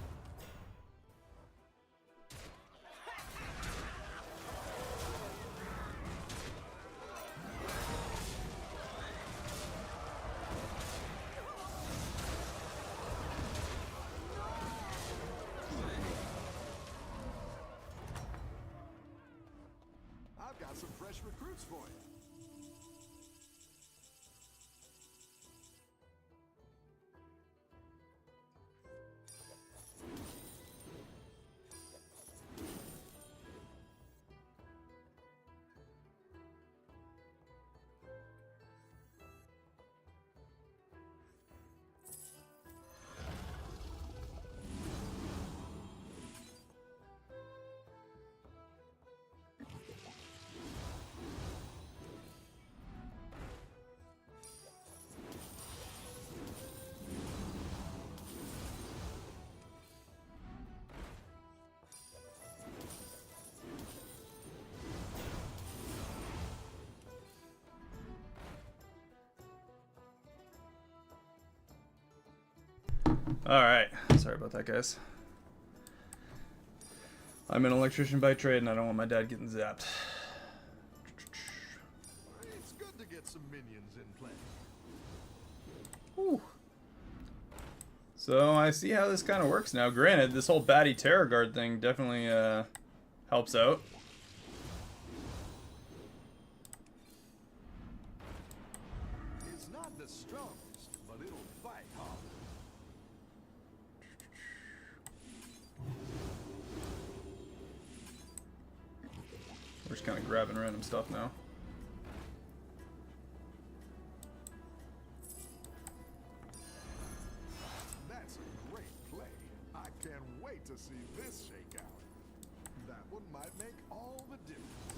I've got some fresh recruits for you. Alright, sorry about that, guys. I'm an electrician by trade, and I don't want my dad getting zapped. It's good to get some minions in play. Whew. So I see how this kind of works now. Granted, this whole Batty Terror Guard thing definitely helps out. It's not the strongest, but it'll fight hard. We're just kind of grabbing random stuff now. That's a great play. I can't wait to see this shake out. That one might make all the difference.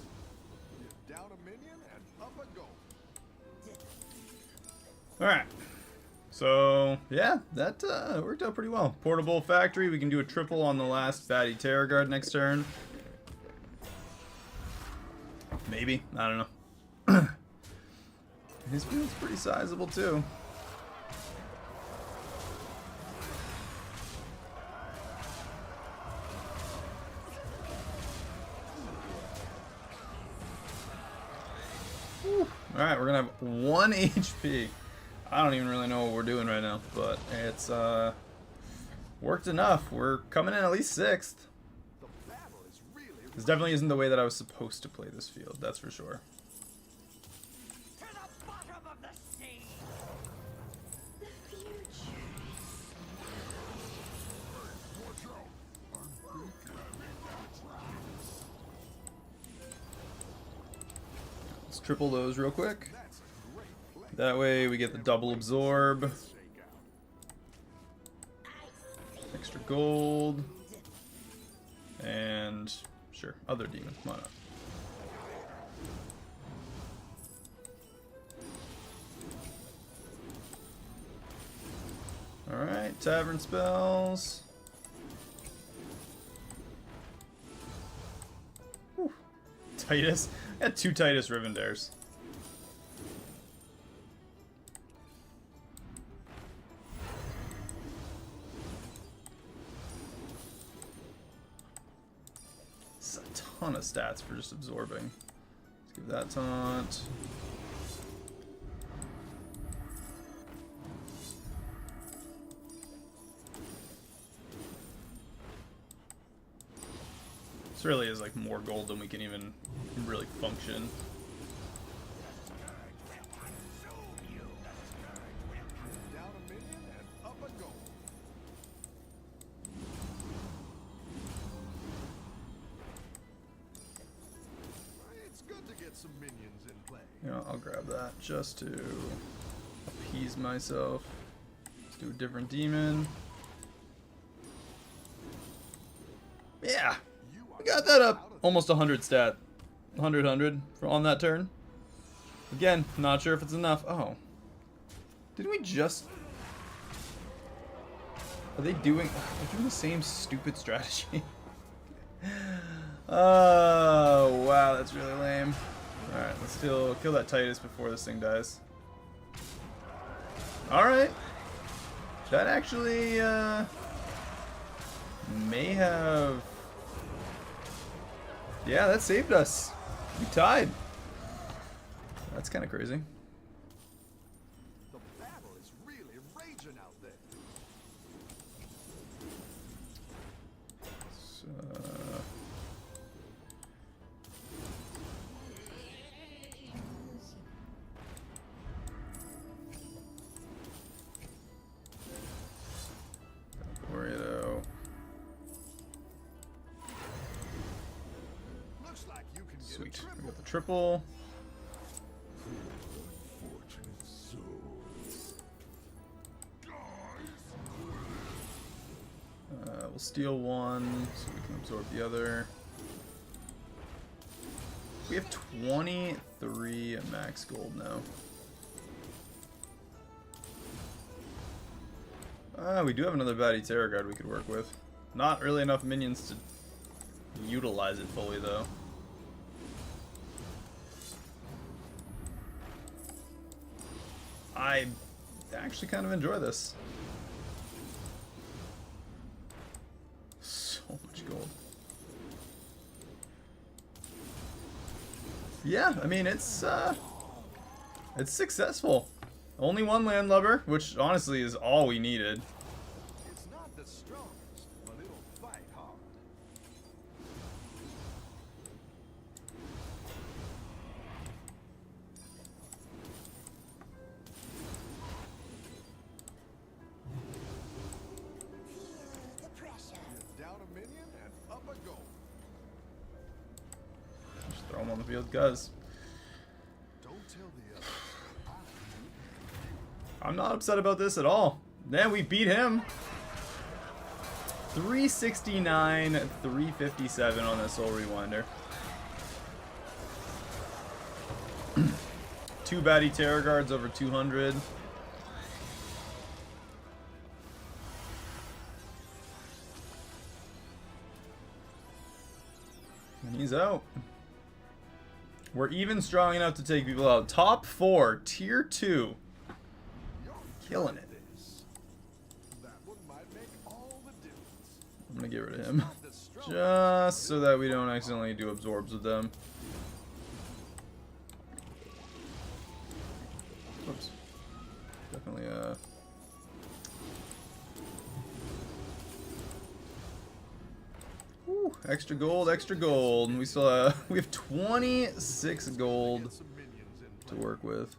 You're down a minion and up a goal. Alright. So, yeah, that worked out pretty well. Portable Factory, we can do a triple on the last Batty Terror Guard next turn. Maybe, I don't know. His field's pretty sizable too. Alright, we're gonna have 1 HP. I don't even really know what we're doing right now, but it's worked enough. We're coming in at least 6th. The battle is really This definitely isn't the way that I was supposed to play this field, that's for sure. To the bottom of the sea. The future. Watch out! I'm big Let's triple those real quick. that's a great play. That way we get the double absorb. Shakeout. Extra gold. And sure, other demon. Come on up. Alright, tavern spells. Whew. Titus. I had 2 Titus Rivendares. It's a ton of stats for just absorbing. Let's give that taunt. This really is like more gold than we can even really function. Down a minion and up a goal. It's good to get some minions in play. You know, I'll grab that just to appease myself. Let's do a different demon. Yeah, You are we got that out up. of Almost 100 stat. 100 on that turn. Again, not sure if it's enough. Oh. Didn't we just... Are they doing... They're doing the same stupid strategy. Oh, wow, that's really lame. Alright, let's still kill that Titus before this thing dies. Alright. That actually, may have... Yeah, that saved us. We tied. That's kind of crazy. The battle is really raging out there. So, don't worry though. Looks like you can get Sweet. a We triple. got the triple. unfortunate souls. We'll steal one so we can absorb the other. We have 23 max gold now. We do have another baddie Terror Guard we could work with. Not really enough minions to utilize it fully though. I actually kind of enjoy this. So much gold. Yeah, I mean it's successful. Only one landlubber, which honestly is all we needed. It's not the strongest, but it'll fight hard. Feel the pressure. Down a minion and up a goal. Just throw them on the field, guys. Don't tell the others. I'm not upset about this at all. Then we beat him. 369, 357 on the Soul Rewinder. 2 baddie Terror Guards over 200. And he's out. We're even strong enough to take people out. Top 4, tier 2. Killing it. This. That one might make all the difference. I'm gonna get rid of him. Not the strongest. Just so that we don't accidentally do absorbs with them. Oops. Definitely Woo, extra gold, extra gold. We still we have 26 gold Get some minions in to play. work with.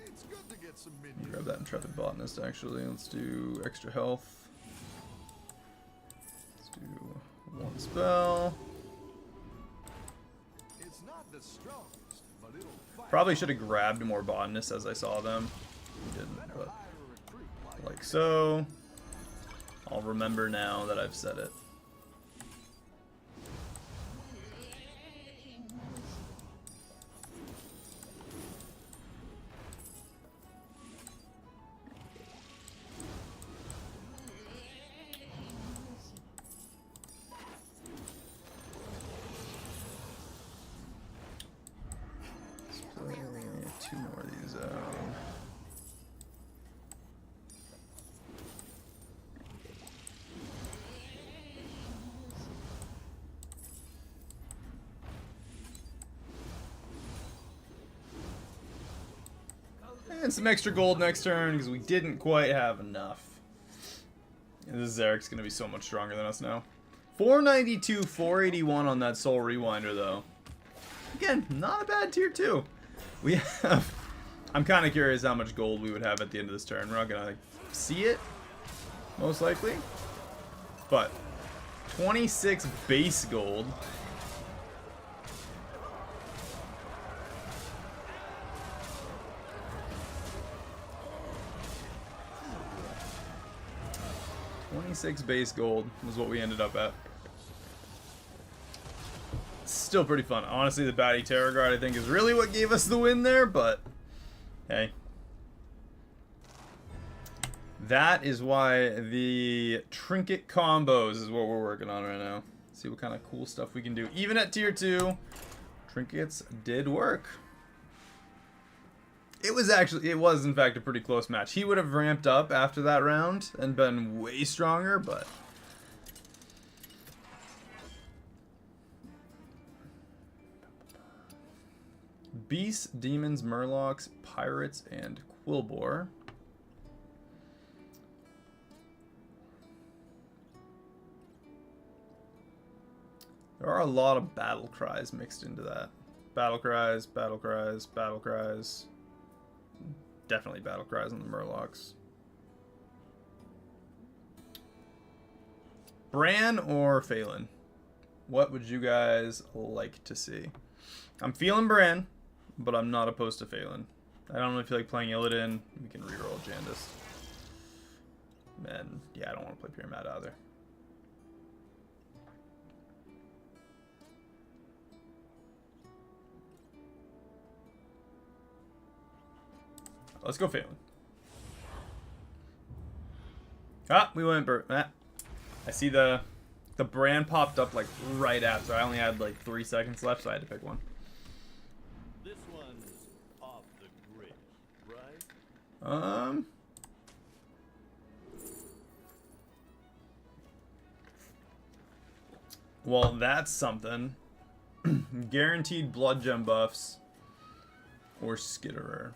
It's good to get some minions. Grab that intrepid botanist actually. Let's do extra health. Let's do one spell. It's not the strongest, but it'll fight. Probably should have grabbed more botanists as I saw them. Didn't, but Hire a recruit like so. I'll remember now that I've said it. Two more of these. And some extra gold next turn because we didn't quite have enough. And this Zarek's going to be so much stronger than us now. 492, 481 on that Soul Rewinder though. Again, not a bad tier 2. We have... I'm kind of curious how much gold we would have at the end of this turn. We're not going to see it, most likely. But 26 base gold. $26 base gold was what we ended up at. Still pretty fun. Honestly, the Batty Terror Guard I think is really what gave us the win there, but hey. That is why the Trinket combos is what we're working on right now. See what kind of cool stuff we can do. Even at tier 2, Trinkets did work. It was in fact a pretty close match. He would have ramped up after that round and been way stronger, but Beasts, Demons, Murlocs, Pirates, and Quilboar. There are a lot of battle cries mixed into that. Battle cries, battle cries, battle cries. Definitely battle cries on the Murlocs. Bran or Phelan? What would you guys like to see? I'm feeling Bran, but I'm not opposed to Phelan. I don't really feel like playing Illidan. We can reroll Jandis. And yeah, I don't want to play Pyramid either. Let's go Phelan. Ah, we went I see the brand popped up like right after. I only had like 3 seconds left, so I had to pick one. This one's off the grid, right? Well, that's something. Guaranteed blood gem buffs or Skitterer.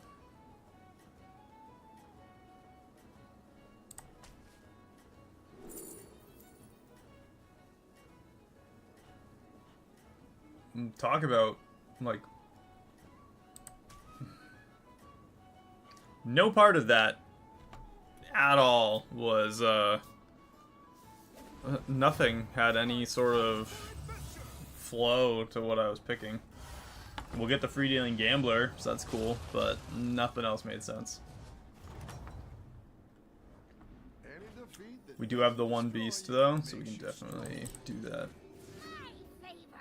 Talk about, like, no part of that at all was, nothing had any sort of flow to what I was picking. We'll get the free dealing gambler, so that's cool, but nothing else made sense. Any defeat that We do have the one beast though, so we can definitely do that. My favor.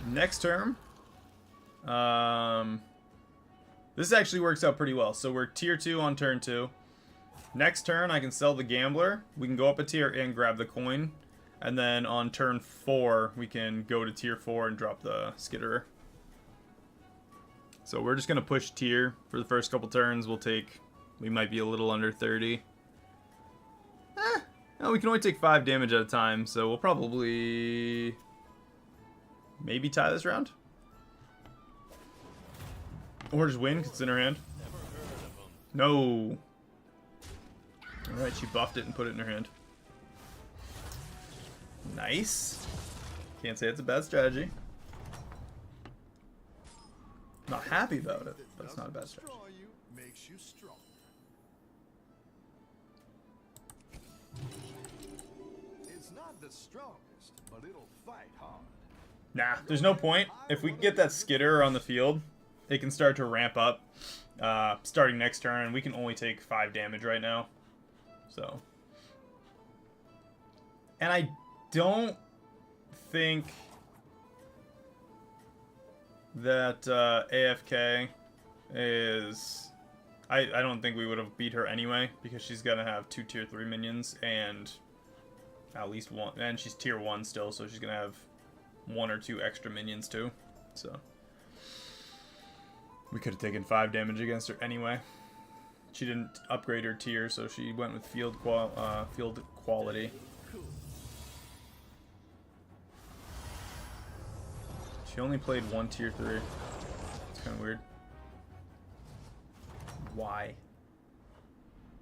Next term, this actually works out pretty well. So we're tier 2 on turn 2. Next turn, I can sell the gambler. We can go up a tier and grab the coin. And then on turn 4, we can go to tier 4 and drop the skitterer. So we're just going to push tier for the first couple turns. We might be a little under 30. No, we can only take 5 damage at a time. So we'll probably maybe tie this round. Or just win because it's in our hand. No. Alright, she buffed it and put it in her hand. Nice. Can't say it's a bad strategy. Not happy about it, but it's not a bad strategy. Destroy you makes you strong. It's not the strongest, but it'll fight hard. Nah, there's no point. If we can get that skitter on the field, it can start to ramp up starting next turn, and we can only take 5 damage right now. So. And I don't think that AFK is... I don't think we would have beat her anyway, because she's going to have 2 tier 3 minions, and at least 1. And she's tier 1 still, so she's going to have 1 or 2 extra minions too. So we could have taken 5 damage against her anyway. She didn't upgrade her tier, so she went with field quality. She only played 1 tier 3. It's kind of weird. Why?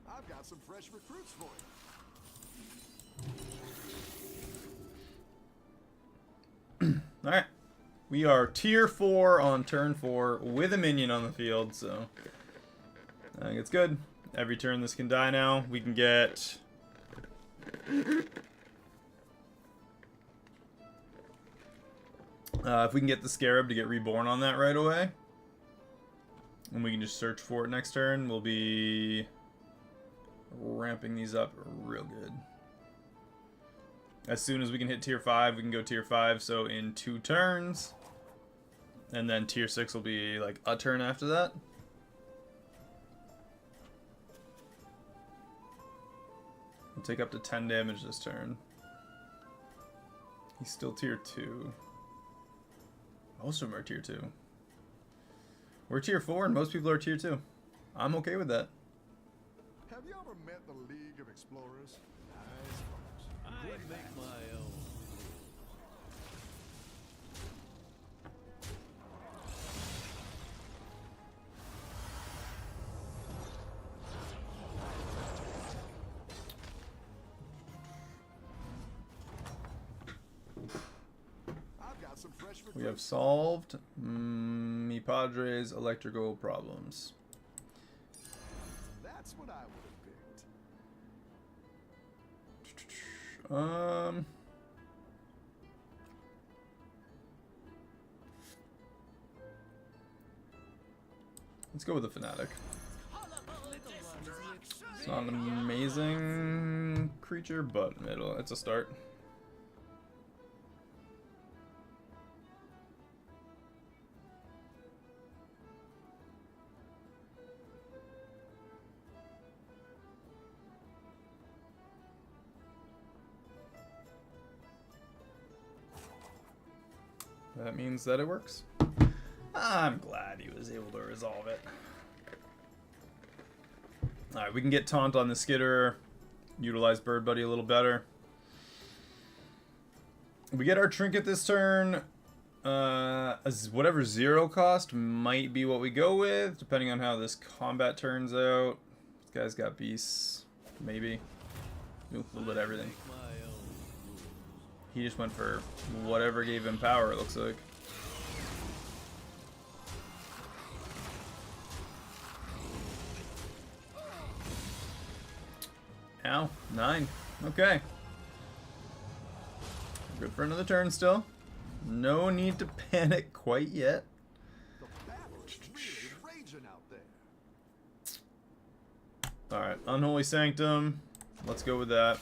I've got some fresh recruits for you. Alright. We are tier 4 on turn 4 with a minion on the field, so I think it's good. Every turn this can die now. We can get... if we can get the Scarab to get reborn on that right away, and we can just search for it next turn, we'll be ramping these up real good. As soon as we can hit tier 5, we can go tier 5, so in 2 turns. And then tier 6 will be like a turn after that. We'll take up to 10 damage this turn. He's still tier 2. Most of them are tier 2. We're tier 4 and most people are tier 2. I'm okay with that. Have you ever met the League of Explorers? Nice folks. I make my own. I've got some fresh recruits. We have solved mi padre's electrical problems. That's what I would have picked. Let's go with the Fanatic. It's not an amazing creature, but it's a start. That means that it works. I'm glad he was able to resolve it. Alright, we can get Taunt on the Skitter, utilize Bird Buddy a little better. We get our Trinket this turn. As whatever 0 cost might be what we go with, depending on how this combat turns out. This guy's got beasts, maybe. Ooh, a little bit of everything. He just went for whatever gave him power, it looks like. Ow, 9. Okay. Good for another turn still. No need to panic quite yet. The battle's really raging out there. Alright, Unholy Sanctum. Let's go with that.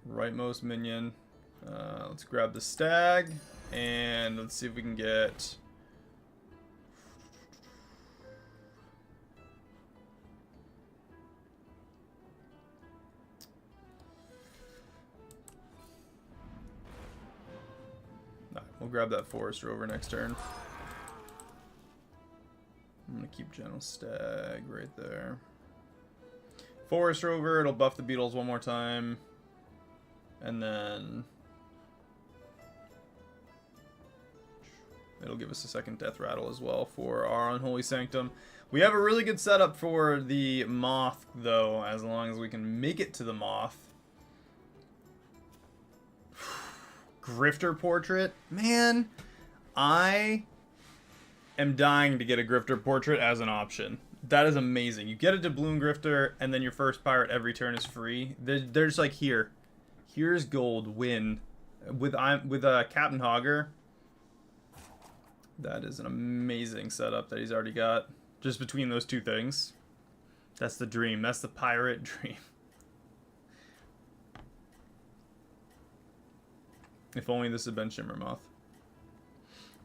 Rightmost minion. Let's grab the Stag. And let's see if we can get... We'll grab that Forest Rover next turn. I'm going to keep Gentle Stag right there. Forest Rover, it'll buff the Beetles one more time. And then... it'll give us a second death rattle as well for our Unholy Sanctum. We have a really good setup for the Moth, though, as long as we can make it to the Moth. Grifter Portrait? Man, I am dying to get a Grifter Portrait as an option. That is amazing. You get a Doubloon Grifter, and then your first pirate every turn is free. There's like here. Here's gold, win. With Captain Hogger. That is an amazing setup that he's already got. Just between those two things. That's the dream. That's the pirate dream. If only this had been Shimmermoth.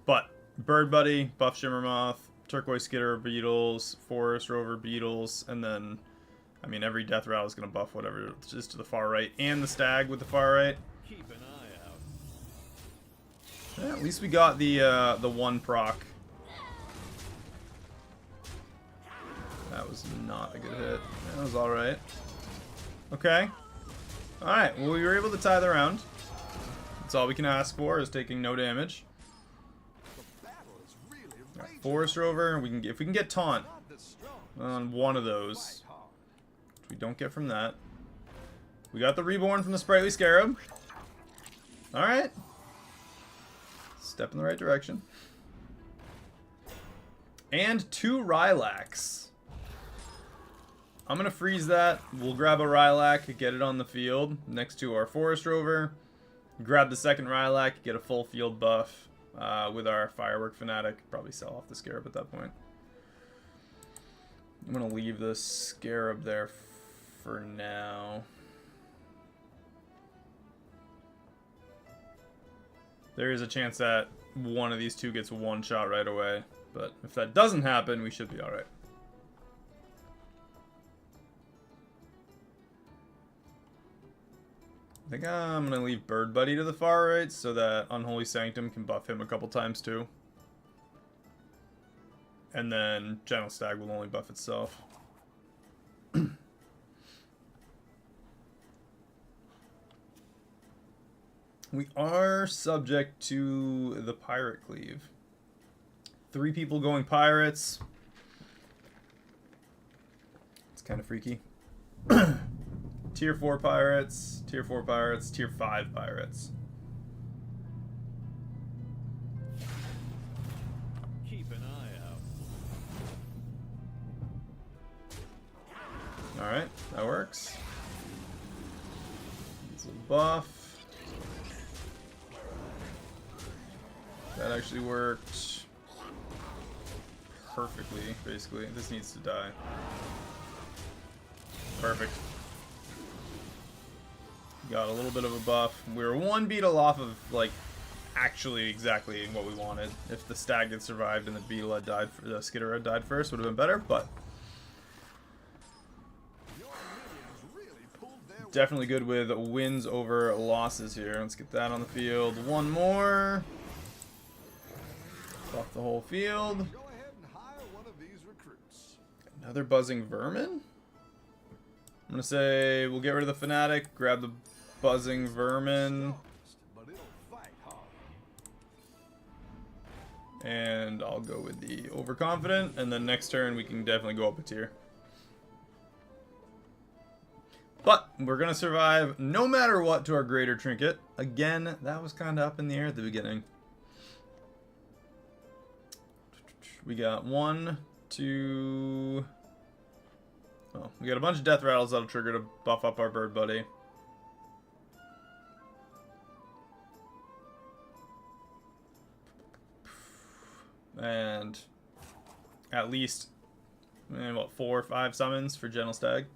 But Bird Buddy, buff Shimmermoth, Turquoise Skitter Beetles, Forest Rover Beetles, and then, I mean, every death rattle is going to buff whatever is to the far right, and the Stag with the far right. Keep an eye out. Yeah, at least we got the one proc. That was not a good hit. That was all right. Okay. All right. Well, we were able to tie the round. That's all we can ask for, is taking no damage. Got Forest Rover. We can get, if we can get taunt on one of those, which we don't get from that. We got the Reborn from the Sprightly Scarab. All right. Step in the right direction. And 2 Rylaks. I'm going to freeze that. We'll grab a Rylak, get it on the field next to our Forest Rover. Grab the second Rylak, get a full field buff with our Firework Fanatic. Probably sell off the Scarab at that point. I'm going to leave the Scarab there for now. There is a chance that one of these two gets one shot right away. But if that doesn't happen, we should be alright. I think I'm going to leave Bird Buddy to the far right so that Unholy Sanctum can buff him a couple times too. And then Gentle Stag will only buff itself. We are subject to the Pirate Cleave. 3 people going Pirates. It's kind of freaky. Tier 4 Pirates, Tier 4 Pirates, Tier 5 Pirates. Keep an eye out. Alright, that works. It's a buff. That actually worked perfectly, basically. This needs to die. Perfect. Got a little bit of a buff. We were 1 beetle off of, like, actually exactly what we wanted. If the Stag had survived and the beetle had died, the Skitter had died first, would have been better, but definitely good with wins over losses here. Let's get that on the field. 1 more. Buff the whole field. Go ahead and hire one of these recruits. Another Buzzing Vermin? I'm going to say we'll get rid of the Fanatic, grab the Buzzing Vermin, But it'll fight hard. and I'll go with the Overconfident, and then next turn we can definitely go up a tier. But we're going to survive no matter what to our Greater Trinket. Again, that was kind of up in the air at the beginning. We got 1, 2... Oh, we got a bunch of death rattles that'll trigger to buff up our Bird Buddy. And at least, what, 4 or 5 summons for Gentle Stag.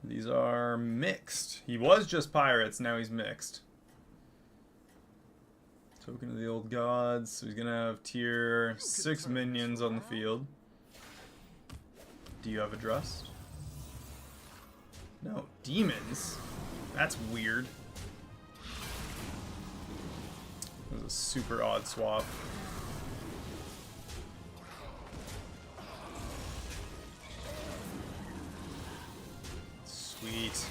These are mixed. He was just pirates, now he's mixed. Token of the Old Gods. So he's gonna have tier 6 minions on the field. Do you have a Drust? No. Demons? That's weird. That was a super odd swap. Sweet.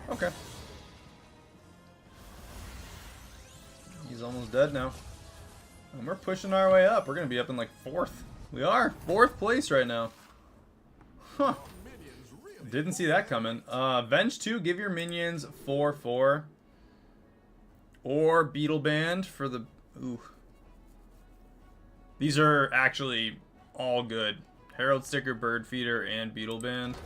Okay. He's almost dead now. And we're pushing our way up. We're going to be up in like 4th. We are. 4th place right now. Huh. Didn't see that coming. Venge 2, give your minions 4/4. Or Beetle Band for the... Ooh. These are actually all good. Herald Sticker, Bird Feeder, and Beetle Band.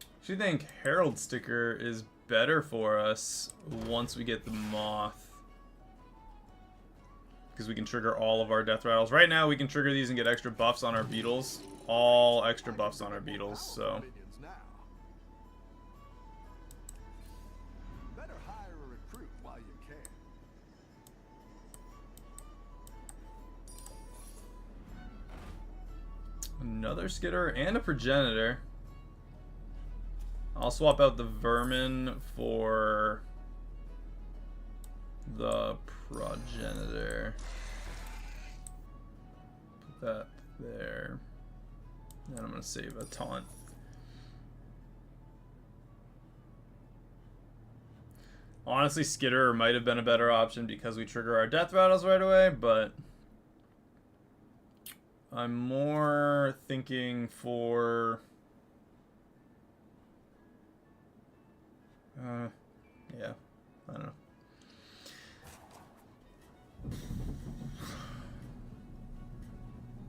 I actually think Herald Sticker is better for us once we get the Moth. Because we can trigger all of our death rattles. Right now we can trigger these and get extra buffs on our beetles. All extra buffs on our beetles, so... Better hire a recruit while you can. Another Skitter and a Progenitor. I'll swap out the Vermin for the Progenitor. Put that there. And I'm going to save a taunt. Honestly, Skitter might have been a better option because we trigger our death rattles right away, but I'm more thinking for... yeah, I don't know.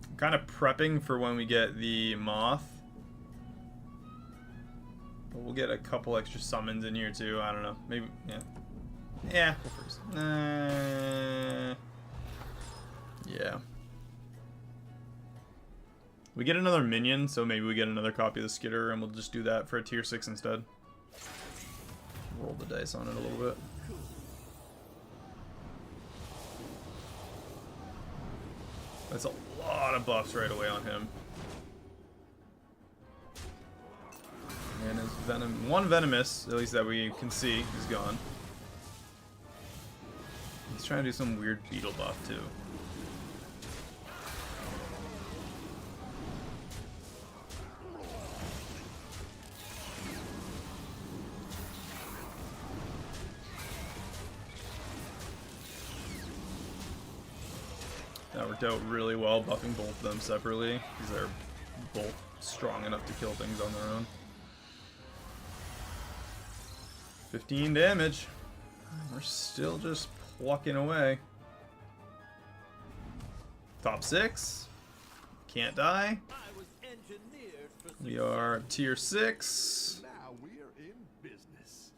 I'm kind of prepping for when we get the Moth. But we'll get a couple extra summons in here too, I don't know. Maybe, yeah. Yeah, yeah. We get another minion, so maybe we get another copy of the Skitter, and we'll just do that for a tier 6 instead. Roll the dice on it a little bit. That's a lot of buffs right away on him. And his venom, one venomous, at least that we can see, is gone. He's trying to do some weird beetle buff too. That worked out really well, buffing both of them separately, because they're both strong enough to kill things on their own. 15 damage. We're still just plucking away. Top 6. Can't die. We are tier 6. Now we're in business.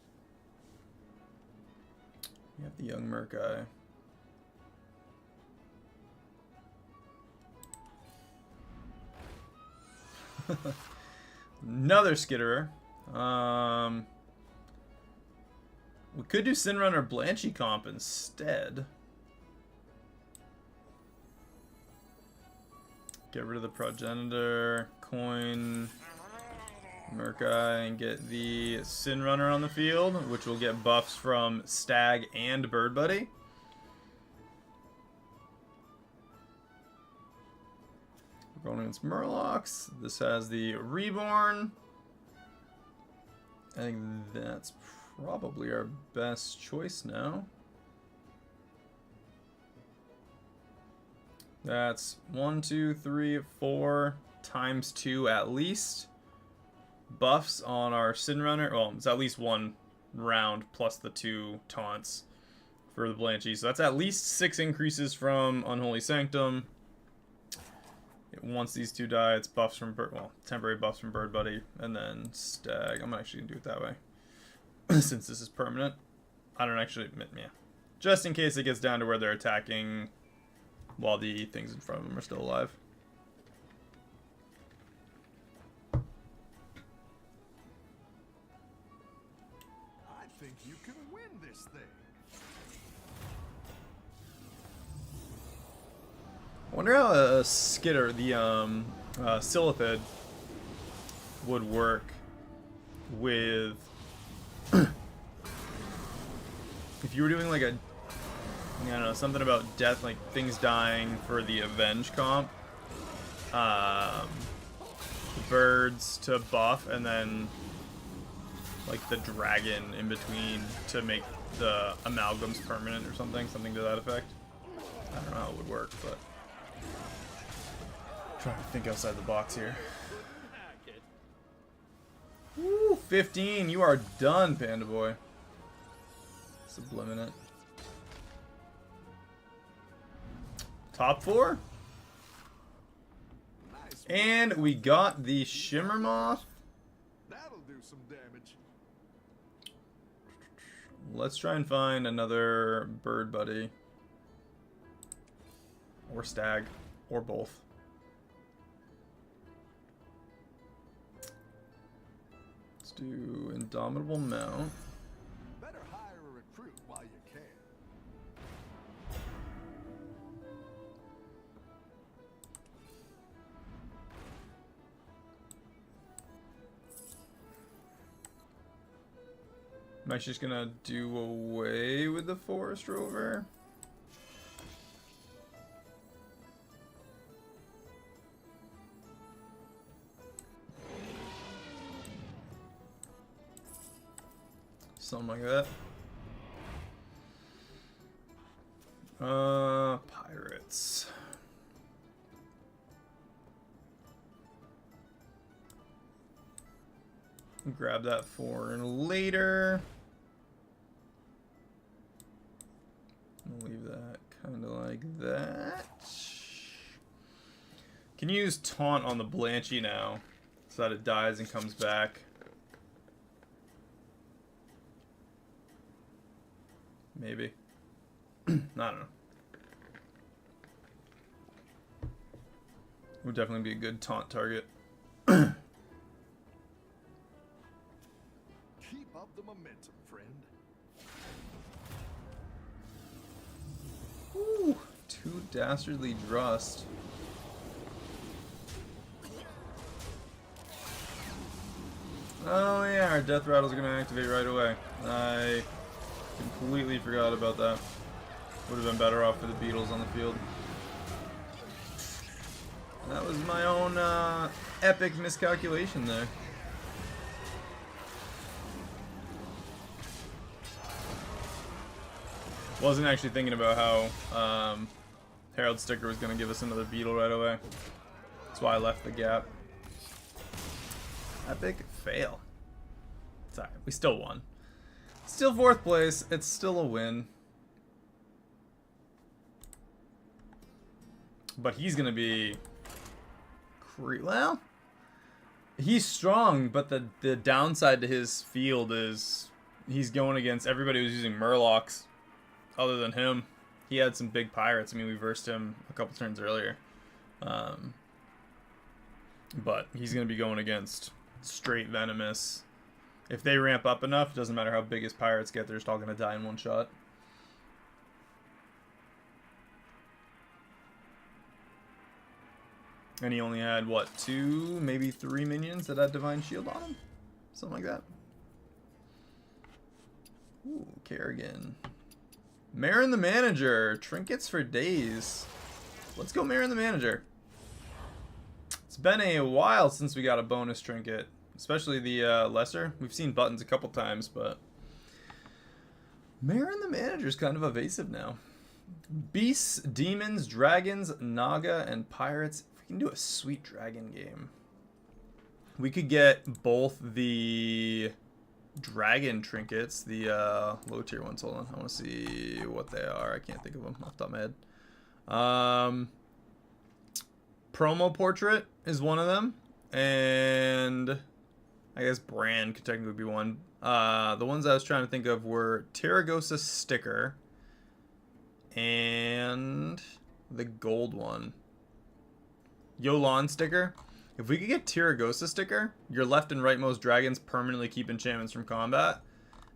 We have the young merc guy. Another Skitterer. We could do Sinrunner Blanchy comp instead. Get rid of the Progenitor, coin Merkai, and get the Sinrunner on the field, which will get buffs from Stag and Bird Buddy. We're going against Murlocs. This has the Reborn. I think that's probably our best choice now. That's 1, 2, 3, 4 times 2 at least. Buffs on our Sinrunner. Well, it's at least 1 round plus the 2 taunts for the Blanchy. So that's at least 6 increases from Unholy Sanctum. Once these 2 die, it's buffs from temporary buffs from Bird Buddy, and then Stag. I'm actually gonna do it that way. Since this is permanent. I don't actually, yeah. Just in case it gets down to where they're attacking while the things in front of them are still alive. I think you can win this thing. I wonder how a Skitter, the Silithid, would work with if you were doing like a, I don't know, something about death, like things dying for the Avenge comp, birds to buff, and then like the dragon in between to make the amalgams permanent or something to that effect. I don't know how it would work, but I'm trying to think outside the box here. Woo, 15, you are done, Panda Boy. Subliminate. Top 4. Nice. And we got the Shimmer Moth. That'll do some damage. Let's try and find another bird buddy. Or stag. Or both. Let's do Indomitable Mount. Better hire a recruit while you can. Am I just gonna do away with the Forest Rover? Something like that. Pirates. Grab that for later. I'll leave that kind of like that. Can you use taunt on the Blanchy now so that it dies and comes back? Maybe. I don't know. Would definitely be a good taunt target. Keep up the momentum, friend. Ooh, 2 Dastardly Drust. Oh yeah, our Death Rattles are gonna activate right away. I completely forgot about that. Would have been better off for the Beetles on the field. That was my own epic miscalculation there. Wasn't actually thinking about how Herald Sticker was going to give us another Beetle right away. That's why I left the gap. Epic fail. It's alright, we still won. Still 4th place, it's still a win. But he's going to be... well, he's strong, but the downside to his field is he's going against everybody who's using Murlocs other than him. He had some big pirates. I mean, we versed him a couple turns earlier. But he's going to be going against straight Venomous. If they ramp up enough, doesn't matter how big his pirates get, they're just all going to die in one shot. And he only had, what, 2, maybe 3 minions that had Divine Shield on him? Something like that. Ooh, Kerrigan. Marin the Manager. Trinkets for days. Let's go Marin the Manager. It's been a while since we got a bonus trinket. Especially the lesser. We've seen buttons a couple times, but... Marin the Manager's kind of evasive now. Beasts, Demons, Dragons, Naga, and Pirates. If we can do a sweet dragon game, we could get both the dragon trinkets, the low tier ones. Hold on, I want to see what they are. I can't think of them off the top of my head. Promo Portrait is one of them, and I guess Brand could technically be one. The ones I was trying to think of were Terragosa Sticker and the gold one, Yolan Sticker. If we could get Terragosa Sticker, your left and rightmost dragons permanently keep enchantments from combat,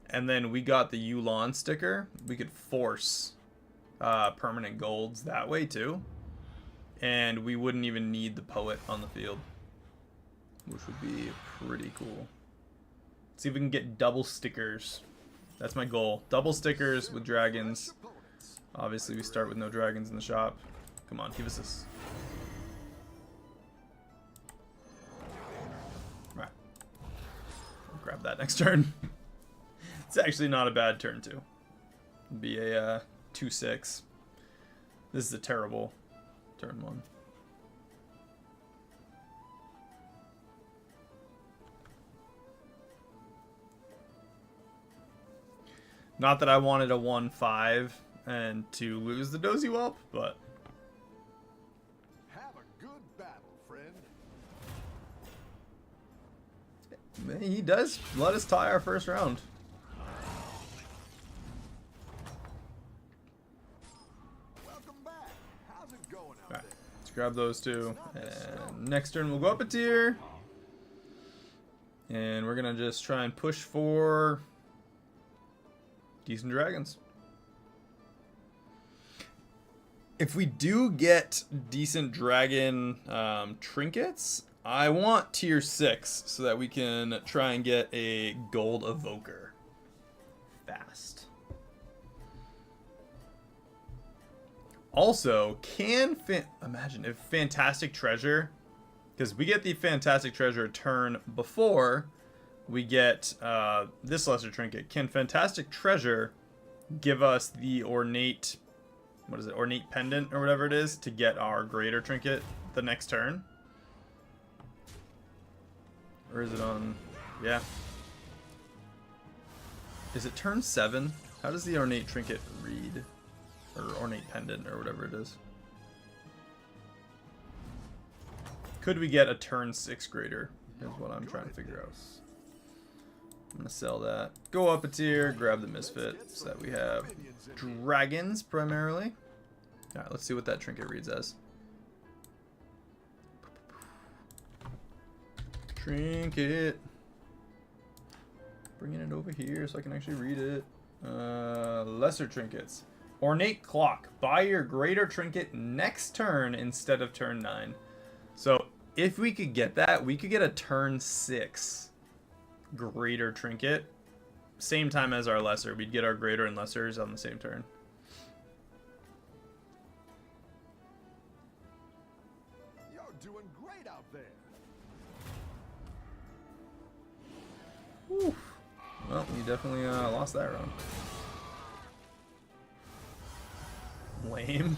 and then we got the Yulan Sticker, we could force permanent golds that way too, and we wouldn't even need the Poet on the field, which would be pretty cool. See if we can get double stickers That's my goal. Double stickers with dragons. Obviously, we start with no dragons in the shop. Come on, give us this. Right. I'll grab that next turn. It's actually not a bad turn, too. It'd be a 2-6. This is a terrible turn 1. Not that I wanted a 1-5 and to lose the Dozy Whelp, but Have a good battle, friend. he does let us tie our first round. Welcome back. How's it going out Alright, there? let's grab those two. And next turn we'll go up a tier. And we're gonna just try and push for decent dragons. If we do get decent dragon trinkets, I want tier 6 so that we can try and get a gold evoker fast. Also, imagine if fantastic treasure, because we get the fantastic treasure a turn before we get this lesser trinket. Can fantastic treasure give us the ornate, what is it, ornate pendant or whatever it is, to get our greater trinket the next turn? Or is it on, yeah. Is it turn 7? How does the ornate trinket read? Or ornate pendant or whatever it is. Could we get a turn 6 greater is what I'm trying to figure out. I'm gonna sell that. Go up a tier, grab the misfit so that we have dragons primarily. Alright, let's see what that trinket reads as. Trinket. Bringing it over here so I can actually read it. Lesser trinkets. Ornate clock. Buy your greater trinket next turn instead of turn 9. So if we could get that, we could get a turn 6 greater trinket. Same time as our lesser. We'd get our greater and lessers on the same turn. You're doing great out there. Whew. Well, you definitely lost that round. Lame.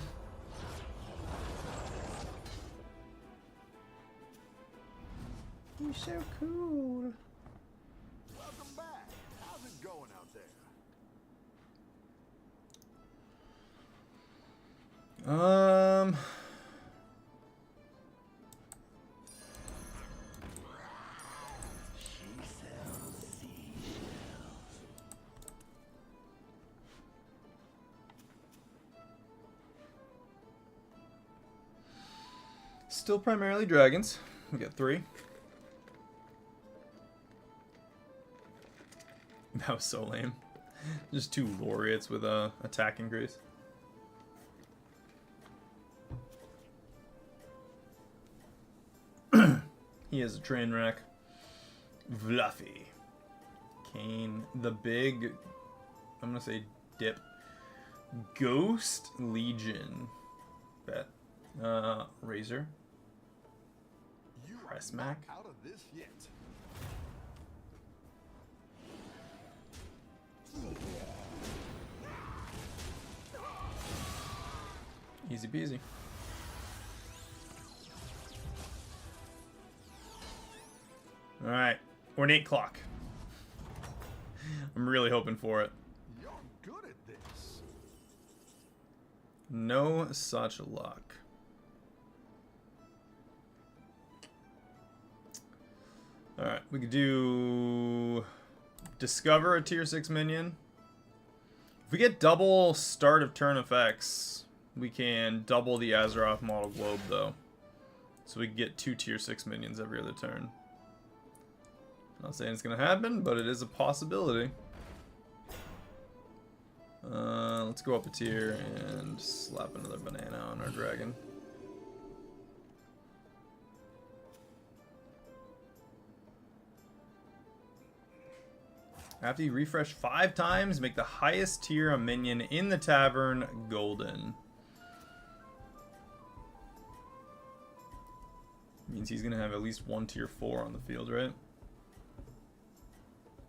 You're so cool. Welcome back. How's it going out there? Still primarily dragons. We got 3. That was so lame. Just 2 laureates with a attack increase. He is a train wreck. Fluffy. Kane, the big, I'm gonna say dip. Ghost Legion. Bet. Razor. You Press are Mac. not out of this yet. Easy peasy. Alright. Ornate clock. I'm really hoping for it. You're good at this. No such luck. Alright, we could do discover a tier 6 minion. If we get double start of turn effects, we can double the Azeroth model globe though. So we can get 2 tier 6 minions every other turn. Not saying it's gonna happen, but it is a possibility. Let's go up a tier and slap another banana on our dragon. After you refresh 5 times, make the highest tier a minion in the tavern golden. Means he's gonna have at least one tier 4 on the field, right?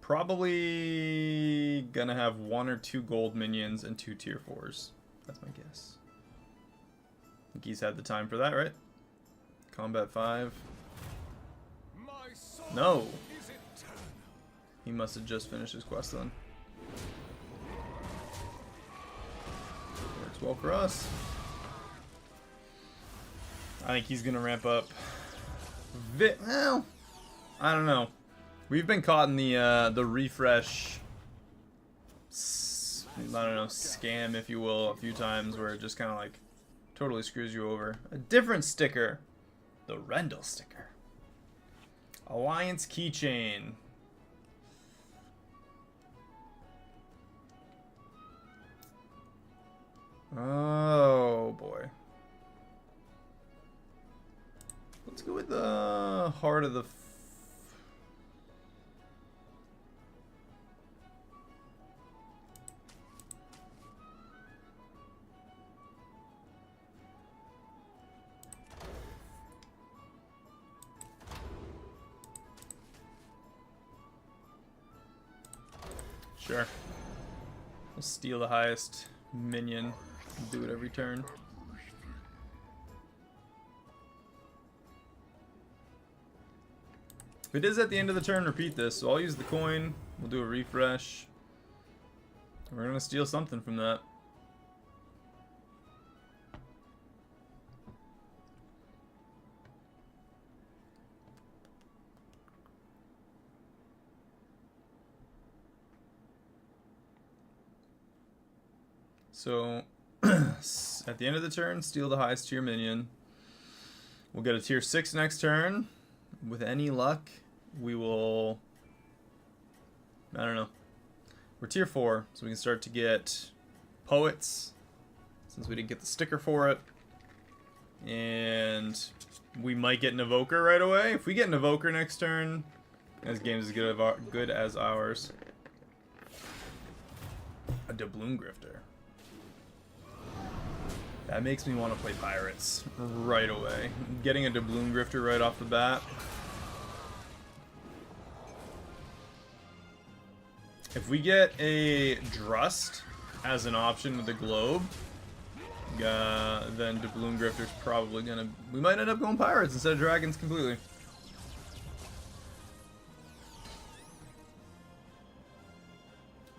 Probably gonna have 1 or 2 gold minions and 2 tier 4s. That's my guess. I think he's had the time for that, right? Combat 5. No! He must have just finished his quest then. Works well for us. I think he's gonna ramp up. Well, I don't know. We've been caught in the refresh, I don't know, scam, if you will, a few times where it just kind of like totally screws you over. A different sticker, the Rendell sticker. Alliance keychain. Oh boy. Let's go with the Heart of the... Sure. We'll steal the highest minion and do it every turn. If it is at the end of the turn, repeat this. So I'll use the coin. We'll do a refresh. We're going to steal something from that. So, at the end of the turn, steal the highest tier minion. We'll get a tier 6 next turn. With any luck, we will... I don't know. We're tier 4, so we can start to get poets, since we didn't get the sticker for it. And we might get an evoker right away. If we get an evoker next turn, this game's as good as ours. A doubloon grifter. That makes me want to play pirates right away. Getting a doubloon grifter right off the bat. If we get a Drust as an option with the globe, then doubloon grifter's probably gonna... We might end up going pirates instead of dragons completely.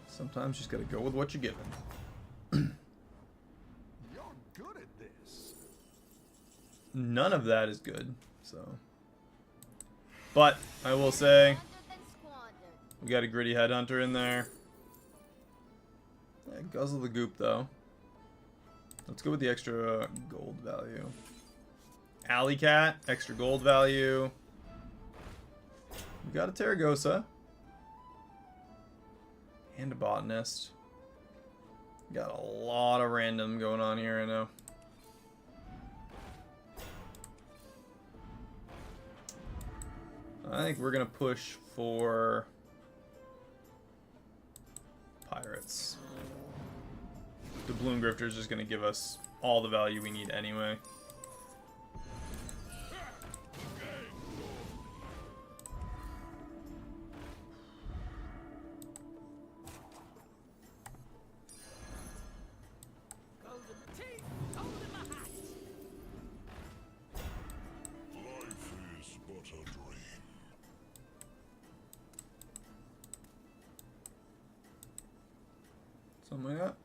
Sometimes you just gotta go with what you're given. None of that is good, so. But I will say, we got a gritty headhunter in there. Yeah, guzzle the goop though. Let's go with the extra gold value. Alley Cat, extra gold value. We got a Terragosa. And a botanist. Got a lot of random going on here, I know. I think we're gonna push for pirates. The Bloom Grifter is just gonna give us all the value we need anyway. Something like that.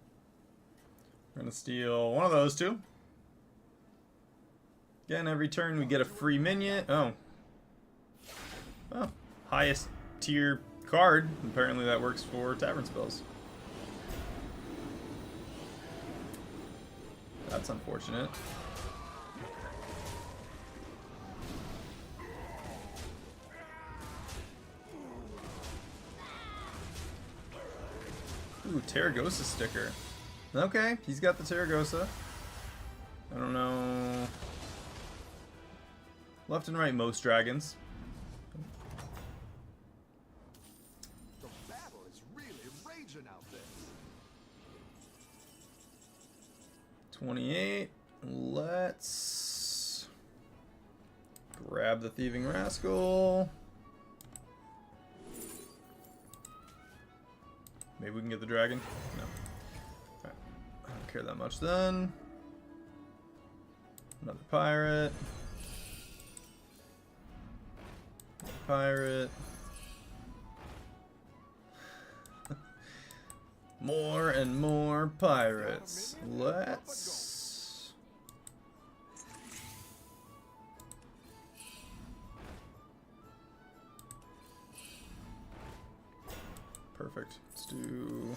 We're gonna steal one of those two. Again, every turn we get a free minion. Oh. Well, highest tier card. Apparently that works for tavern spells. That's unfortunate. Ooh, Terragosa sticker. Okay, he's got the Terragosa. I don't know. Left and right, most dragons. The battle is Let's grab the Thieving Rascal. Maybe we can get the dragon? No. Alright. I don't care that much then. Another pirate. Pirate. More and more pirates. Let's... Perfect. Let's do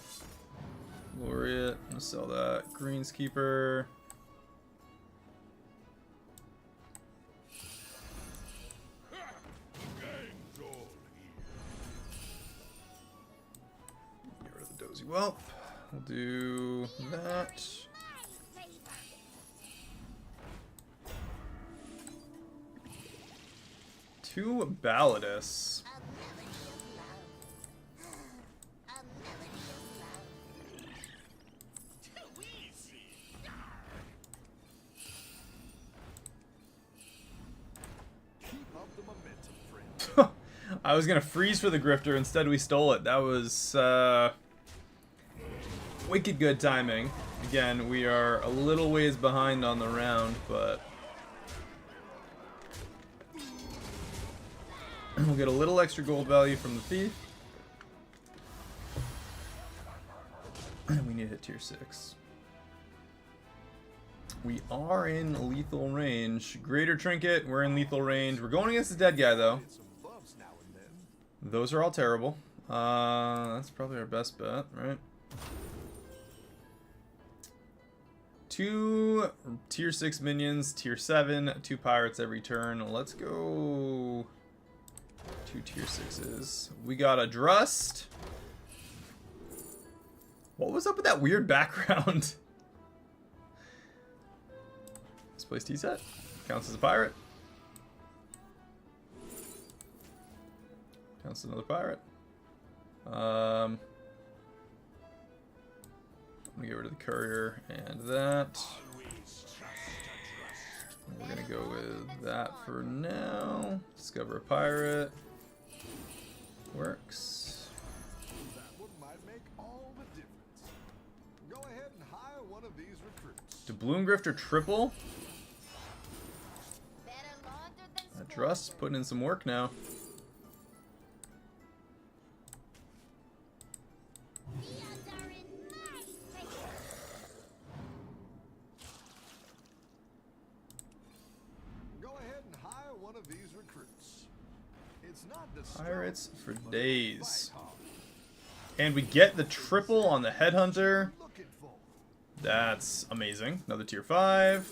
Laureate. I'm gonna sell that. Greenskeeper. Get rid of the Dozy Whelp. We'll do that. Two Balladus. I was gonna freeze for the Grifter, instead we stole it. That was wicked good timing. Again, we are a little ways behind on the round, but we'll get a little extra gold value from the thief. We need to hit tier 6. We are in lethal range. Greater Trinket, we're in lethal range. We're going against the dead guy, though. Those are all terrible. That's probably our best bet, right? 2 tier 6 minions, tier 7, 2 pirates every turn. Let's go 2 tier 6s. We got a Drust. What was up with that weird background? Displays T-set. Counts as a pirate. Counts as another pirate. I'm gonna get rid of the courier and that. We're gonna go with that for now. Discover a pirate. Works. That one might make all the difference. Go ahead and hire one of these recruits. Doubloon Grifter triple. Better launder than That Drust's putting in some work now. The odds are in my favor. Go ahead and hire one of these recruits. It's not the Pirates for strong, but days. fight hard. And we get the triple on the Headhunter. Looking for. That's amazing. Another tier 5.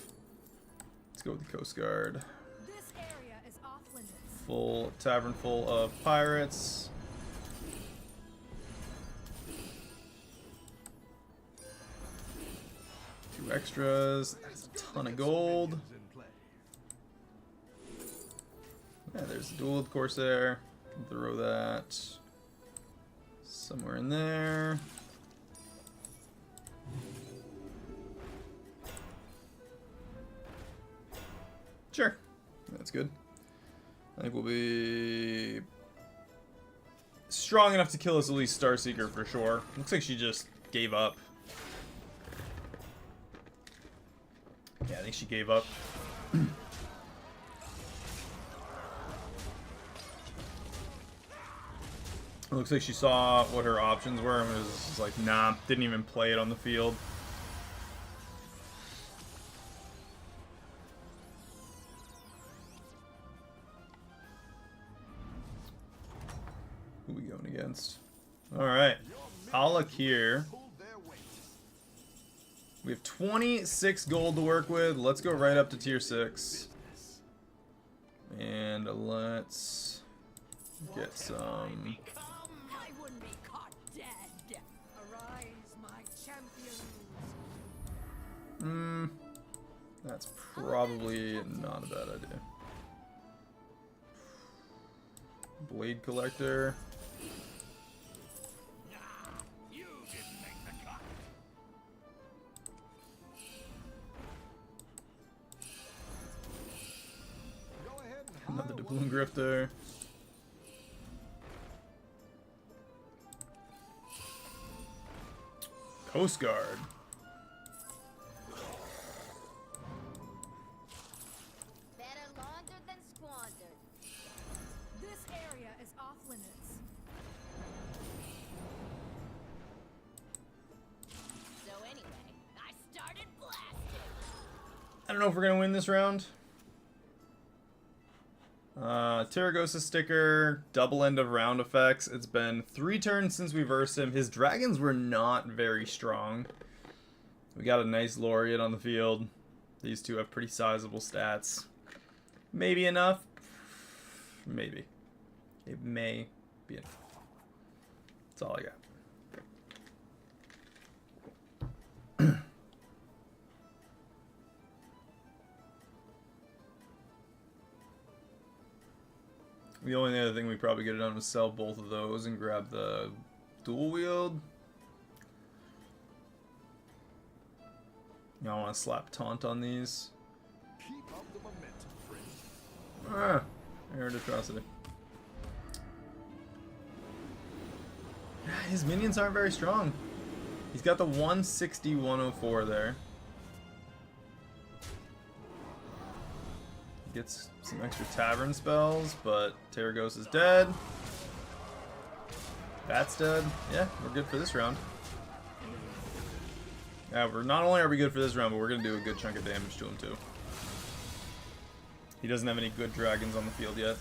Let's go with the Coast Guard. This area is off limits. Full tavern full of pirates. Two extras. That's a ton of gold. In play. Yeah, there's the duel with Corsair. Can throw that somewhere in there. Sure. That's good. I think we'll be strong enough to kill us at least Starseeker for sure. Looks like she just gave up. Yeah, I think she gave up. It looks like she saw what her options were and was just like, nah, didn't even play it on the field. Who we going against? Alright. Alec here. Pull their weight. We have 26 gold to work with. Let's go right up to tier 6. And let's get some... I wouldn't be caught dead. Arise, my champions. That's probably not a bad idea. Blade Collector. You didn't make the cut. Another Doubloon Grifter. Coast Guard. Better laundered than squandered. This area is off limits. So anyway, I started blasting. I don't know if we're gonna win this round. Terragosa sticker, double end of round effects. It's been 3 turns since we versed him. His dragons were not very strong. We got a nice laureate on the field. These two have pretty sizable stats. Maybe enough. Maybe. It may be enough. That's all I got. The only other thing we probably could have done was sell both of those and grab the dual wield. You know, I want to slap taunt on these. Keep up the momentum, friend. Ah, arid atrocity. His minions aren't very strong. He's got the 160, 104 there. Gets some extra tavern spells, but Terragos is dead. Bat's dead. Yeah, we're good for this round. Yeah, we're not only are we good for this round, but we're gonna do a good chunk of damage to him too. He doesn't have any good dragons on the field yet.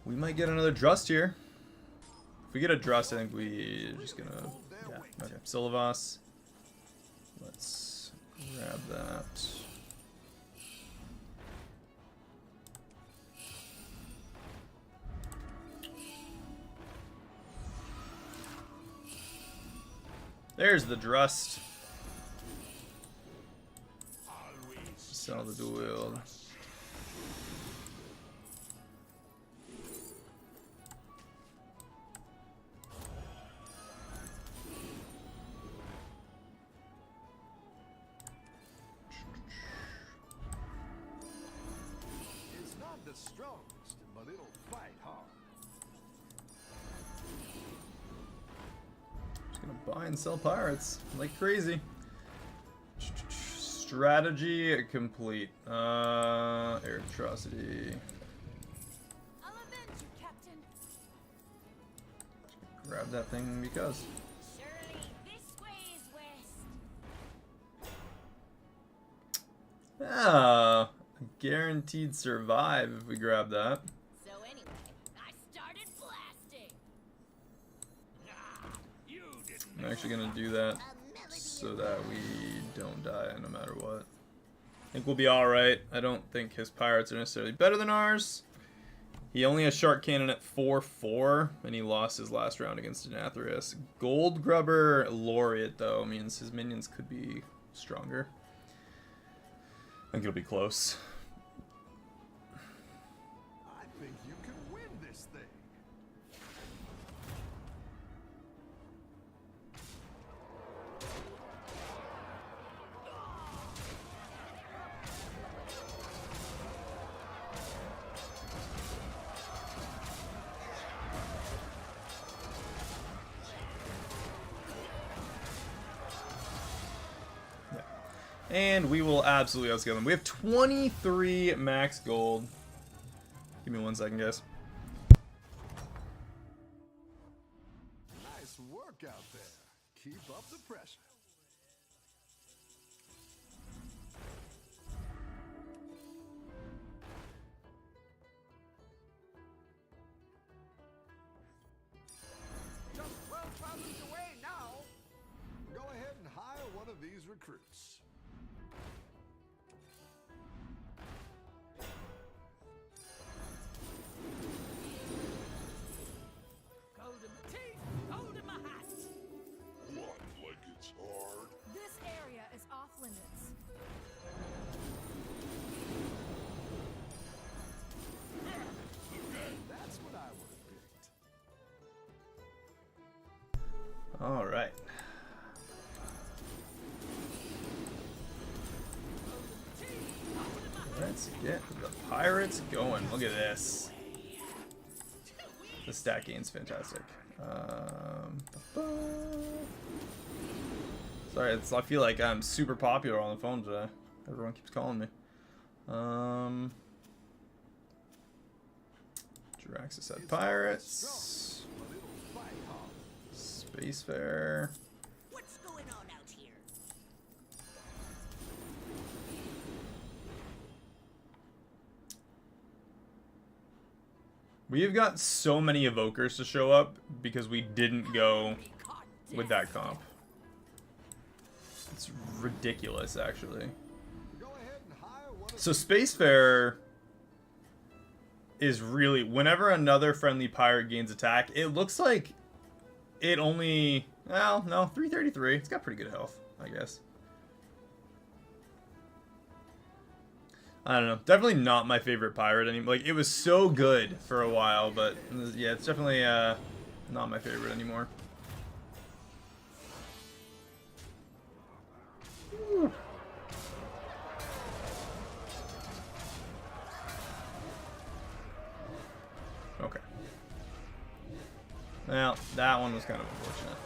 We might get another Drust here. If we get a Drust, I think we're just gonna... Yeah, okay. Silvas. Let's grab that. There's the Drust. Sell the dual wield. It's not the strongest, but it'll fight hard. Just gonna buy and sell pirates like crazy. Strategy complete. Air atrocity. I'll avenge you, Captain. Grab that thing because. Surely this way is west. Ah, guaranteed survive if we grab that. So anyway, I started blasting. You didn't I'm actually gonna do that A melody so that we don't die no matter what. I think we'll be alright. I don't think his pirates are necessarily better than ours. He only has Shark Cannon at 4-4, and he lost his last round against Denathrius. Gold Grubber Laureate, though, means his minions could be stronger. I think it'll be close. I think you can win this thing. And we will absolutely outscale them. We have 23 max gold. Give me 1 second, guys. Nice work out there. Keep up the pressure. Just 12 fathoms away now. Go ahead and hire one of these recruits. Gold in my teeth, gold in my hat. What, like it's hard? This area is off limits. That's what I would have picked. All right. Let's get the pirates going. Look at this. The stat gain's fantastic. Sorry, I feel like I'm super popular on the phone today. Everyone keeps calling me. Jiraxis had pirates. Spacefarer. What's going on out here? We have got so many evokers to show up because we didn't go with that comp. It's ridiculous, actually. Go ahead and hire one of So Spacefarer is really, whenever another friendly pirate gains attack, it looks like it only, well, no, 333. It's got pretty good health, I guess. I don't know. Definitely not my favorite pirate anymore. Like, it was so good for a while, but yeah, it's definitely not my favorite anymore. Woo. Okay. Well, that one was kind of unfortunate.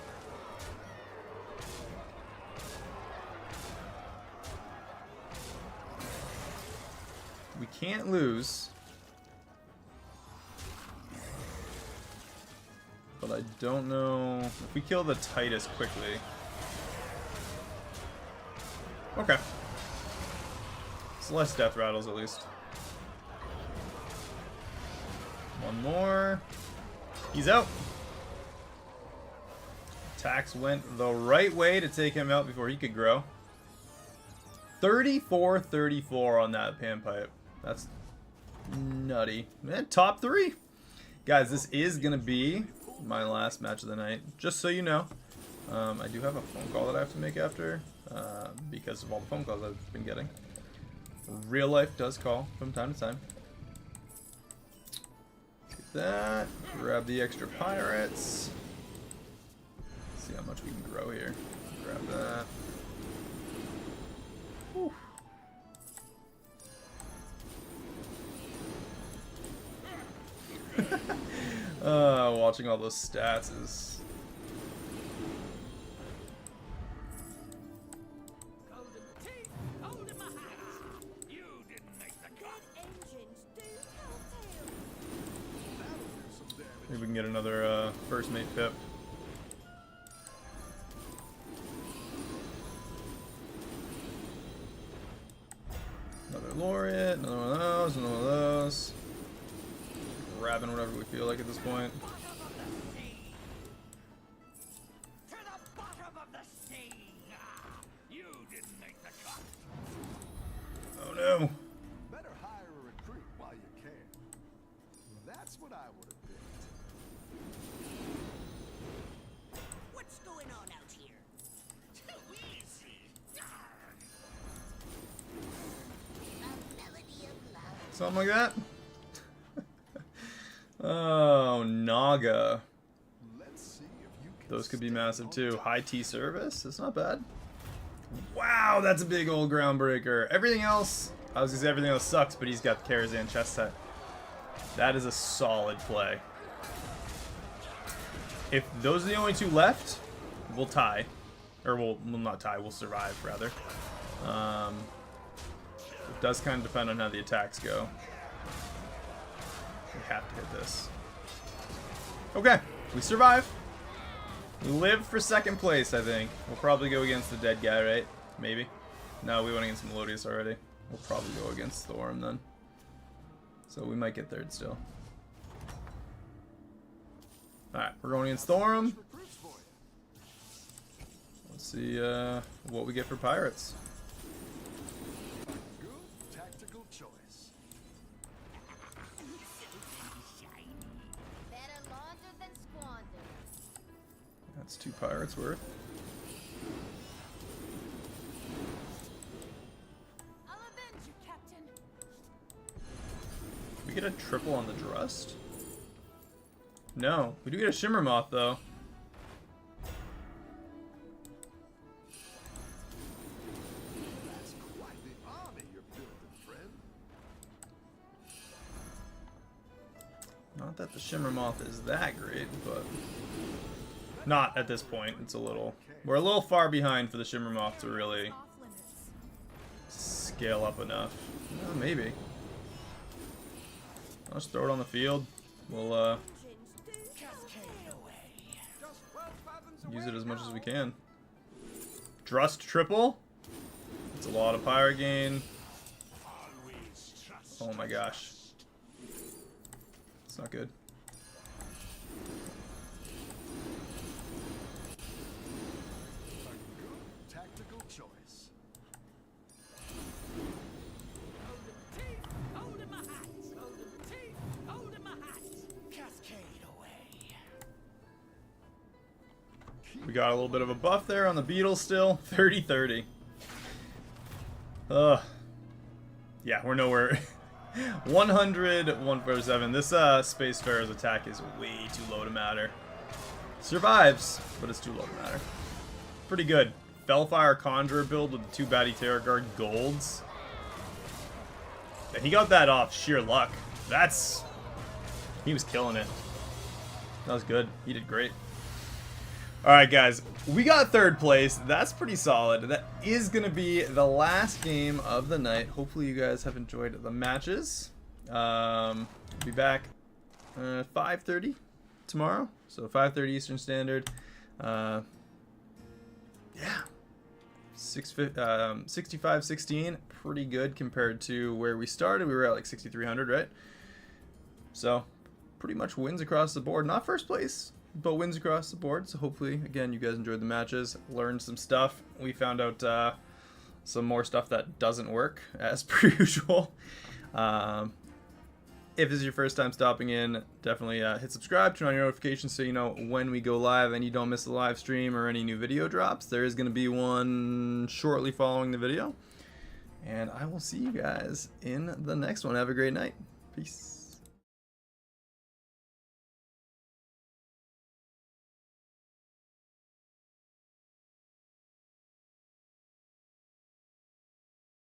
We can't lose. But I don't know if we kill the Titus quickly. Okay. It's less death rattles at least. One more. He's out. Attacks went the right way to take him out before he could grow. 34-34 on that panpipe. That's nutty. And top 3. Guys, this is going to be my last match of the night. Just so you know. I do have a phone call that I have to make after. Because of all the phone calls I've been getting. Real life does call from time to time. Get that. Grab the extra pirates. See how much we can grow here. Grab that. Whew. Watching all those stats is... Gold in my teeth, gold in my hat. You didn't make the cut. Engines do tell tales. that'll do some damage. Maybe we can get another first mate pip. Another laureate, another one of those, another one of those. Grabbing whatever we feel like at this point. To the bottom of the sea. You didn't make the cut. Oh no. Better hire a recruit while you can. That's what I would have picked. What's going on out here? Too easy. A melody of love. Something like that. Oh, Naga. Let's see if you can Those could be stay massive on too. top. High T service. That's not bad. Wow, that's a big old groundbreaker. Everything else, I was gonna say everything else sucks, but he's got the Karazhan chest set. That is a solid play. If those are the only 2 left, we'll tie. Or we'll not tie, we'll survive rather. It does kind of depend on how the attacks go. We have to hit this. Okay, we survive. We live for 2nd place, I think. We'll probably go against the dead guy, right? Maybe. No, we went against Melodius already. We'll probably go against Thorum then. So we might get 3rd still. Alright, we're going against Thorum. Recruits for you. Let's see what we get for pirates. Good tactical choice. Better launder than squander. That's 2 pirates worth. I'll avenge you, Captain. We get a triple on the Drust? No. We do get a Shimmer Moth though. That's quite the army you're building, friend. Not that the Shimmer Moth is that great, but not at this point. It's a little... We're a little far behind for the Shimmer Moth to really scale up enough. Well, maybe. I'll just throw it on the field. We'll use it as much as we can. Drust triple. It's a lot of pyro gain. Oh my gosh. It's not good. Tactical choice. Holding my hat. Holding my hat. Cascade away. We got a little bit of a buff there on the beetle still. 30-30. Yeah, we're nowhere. 100, 147. This Space Pharaoh's attack is way too low to matter. Survives, but it's too low to matter. Pretty good. Fellfire Conjurer build with the 2 Batty Terror Guard golds. Yeah, he got that off sheer luck. He was killing it. That was good. He did great. Alright guys, we got 3rd place. That's pretty solid. That is going to be the last game of the night. Hopefully you guys have enjoyed the matches. Be back 5:30 tomorrow. So 5:30 Eastern Standard. Yeah. 65-16. Pretty good compared to where we started. We were at like 6,300, right? So pretty much wins across the board. Not first place, but wins across the board. So hopefully, again, you guys enjoyed the matches, learned some stuff. We found out some more stuff that doesn't work, as per usual. If this is your first time stopping in, definitely hit subscribe, turn on your notifications so you know when we go live and you don't miss the live stream or any new video drops. There is going to be one shortly following the video. And I will see you guys in the next one. Have a great night. Peace.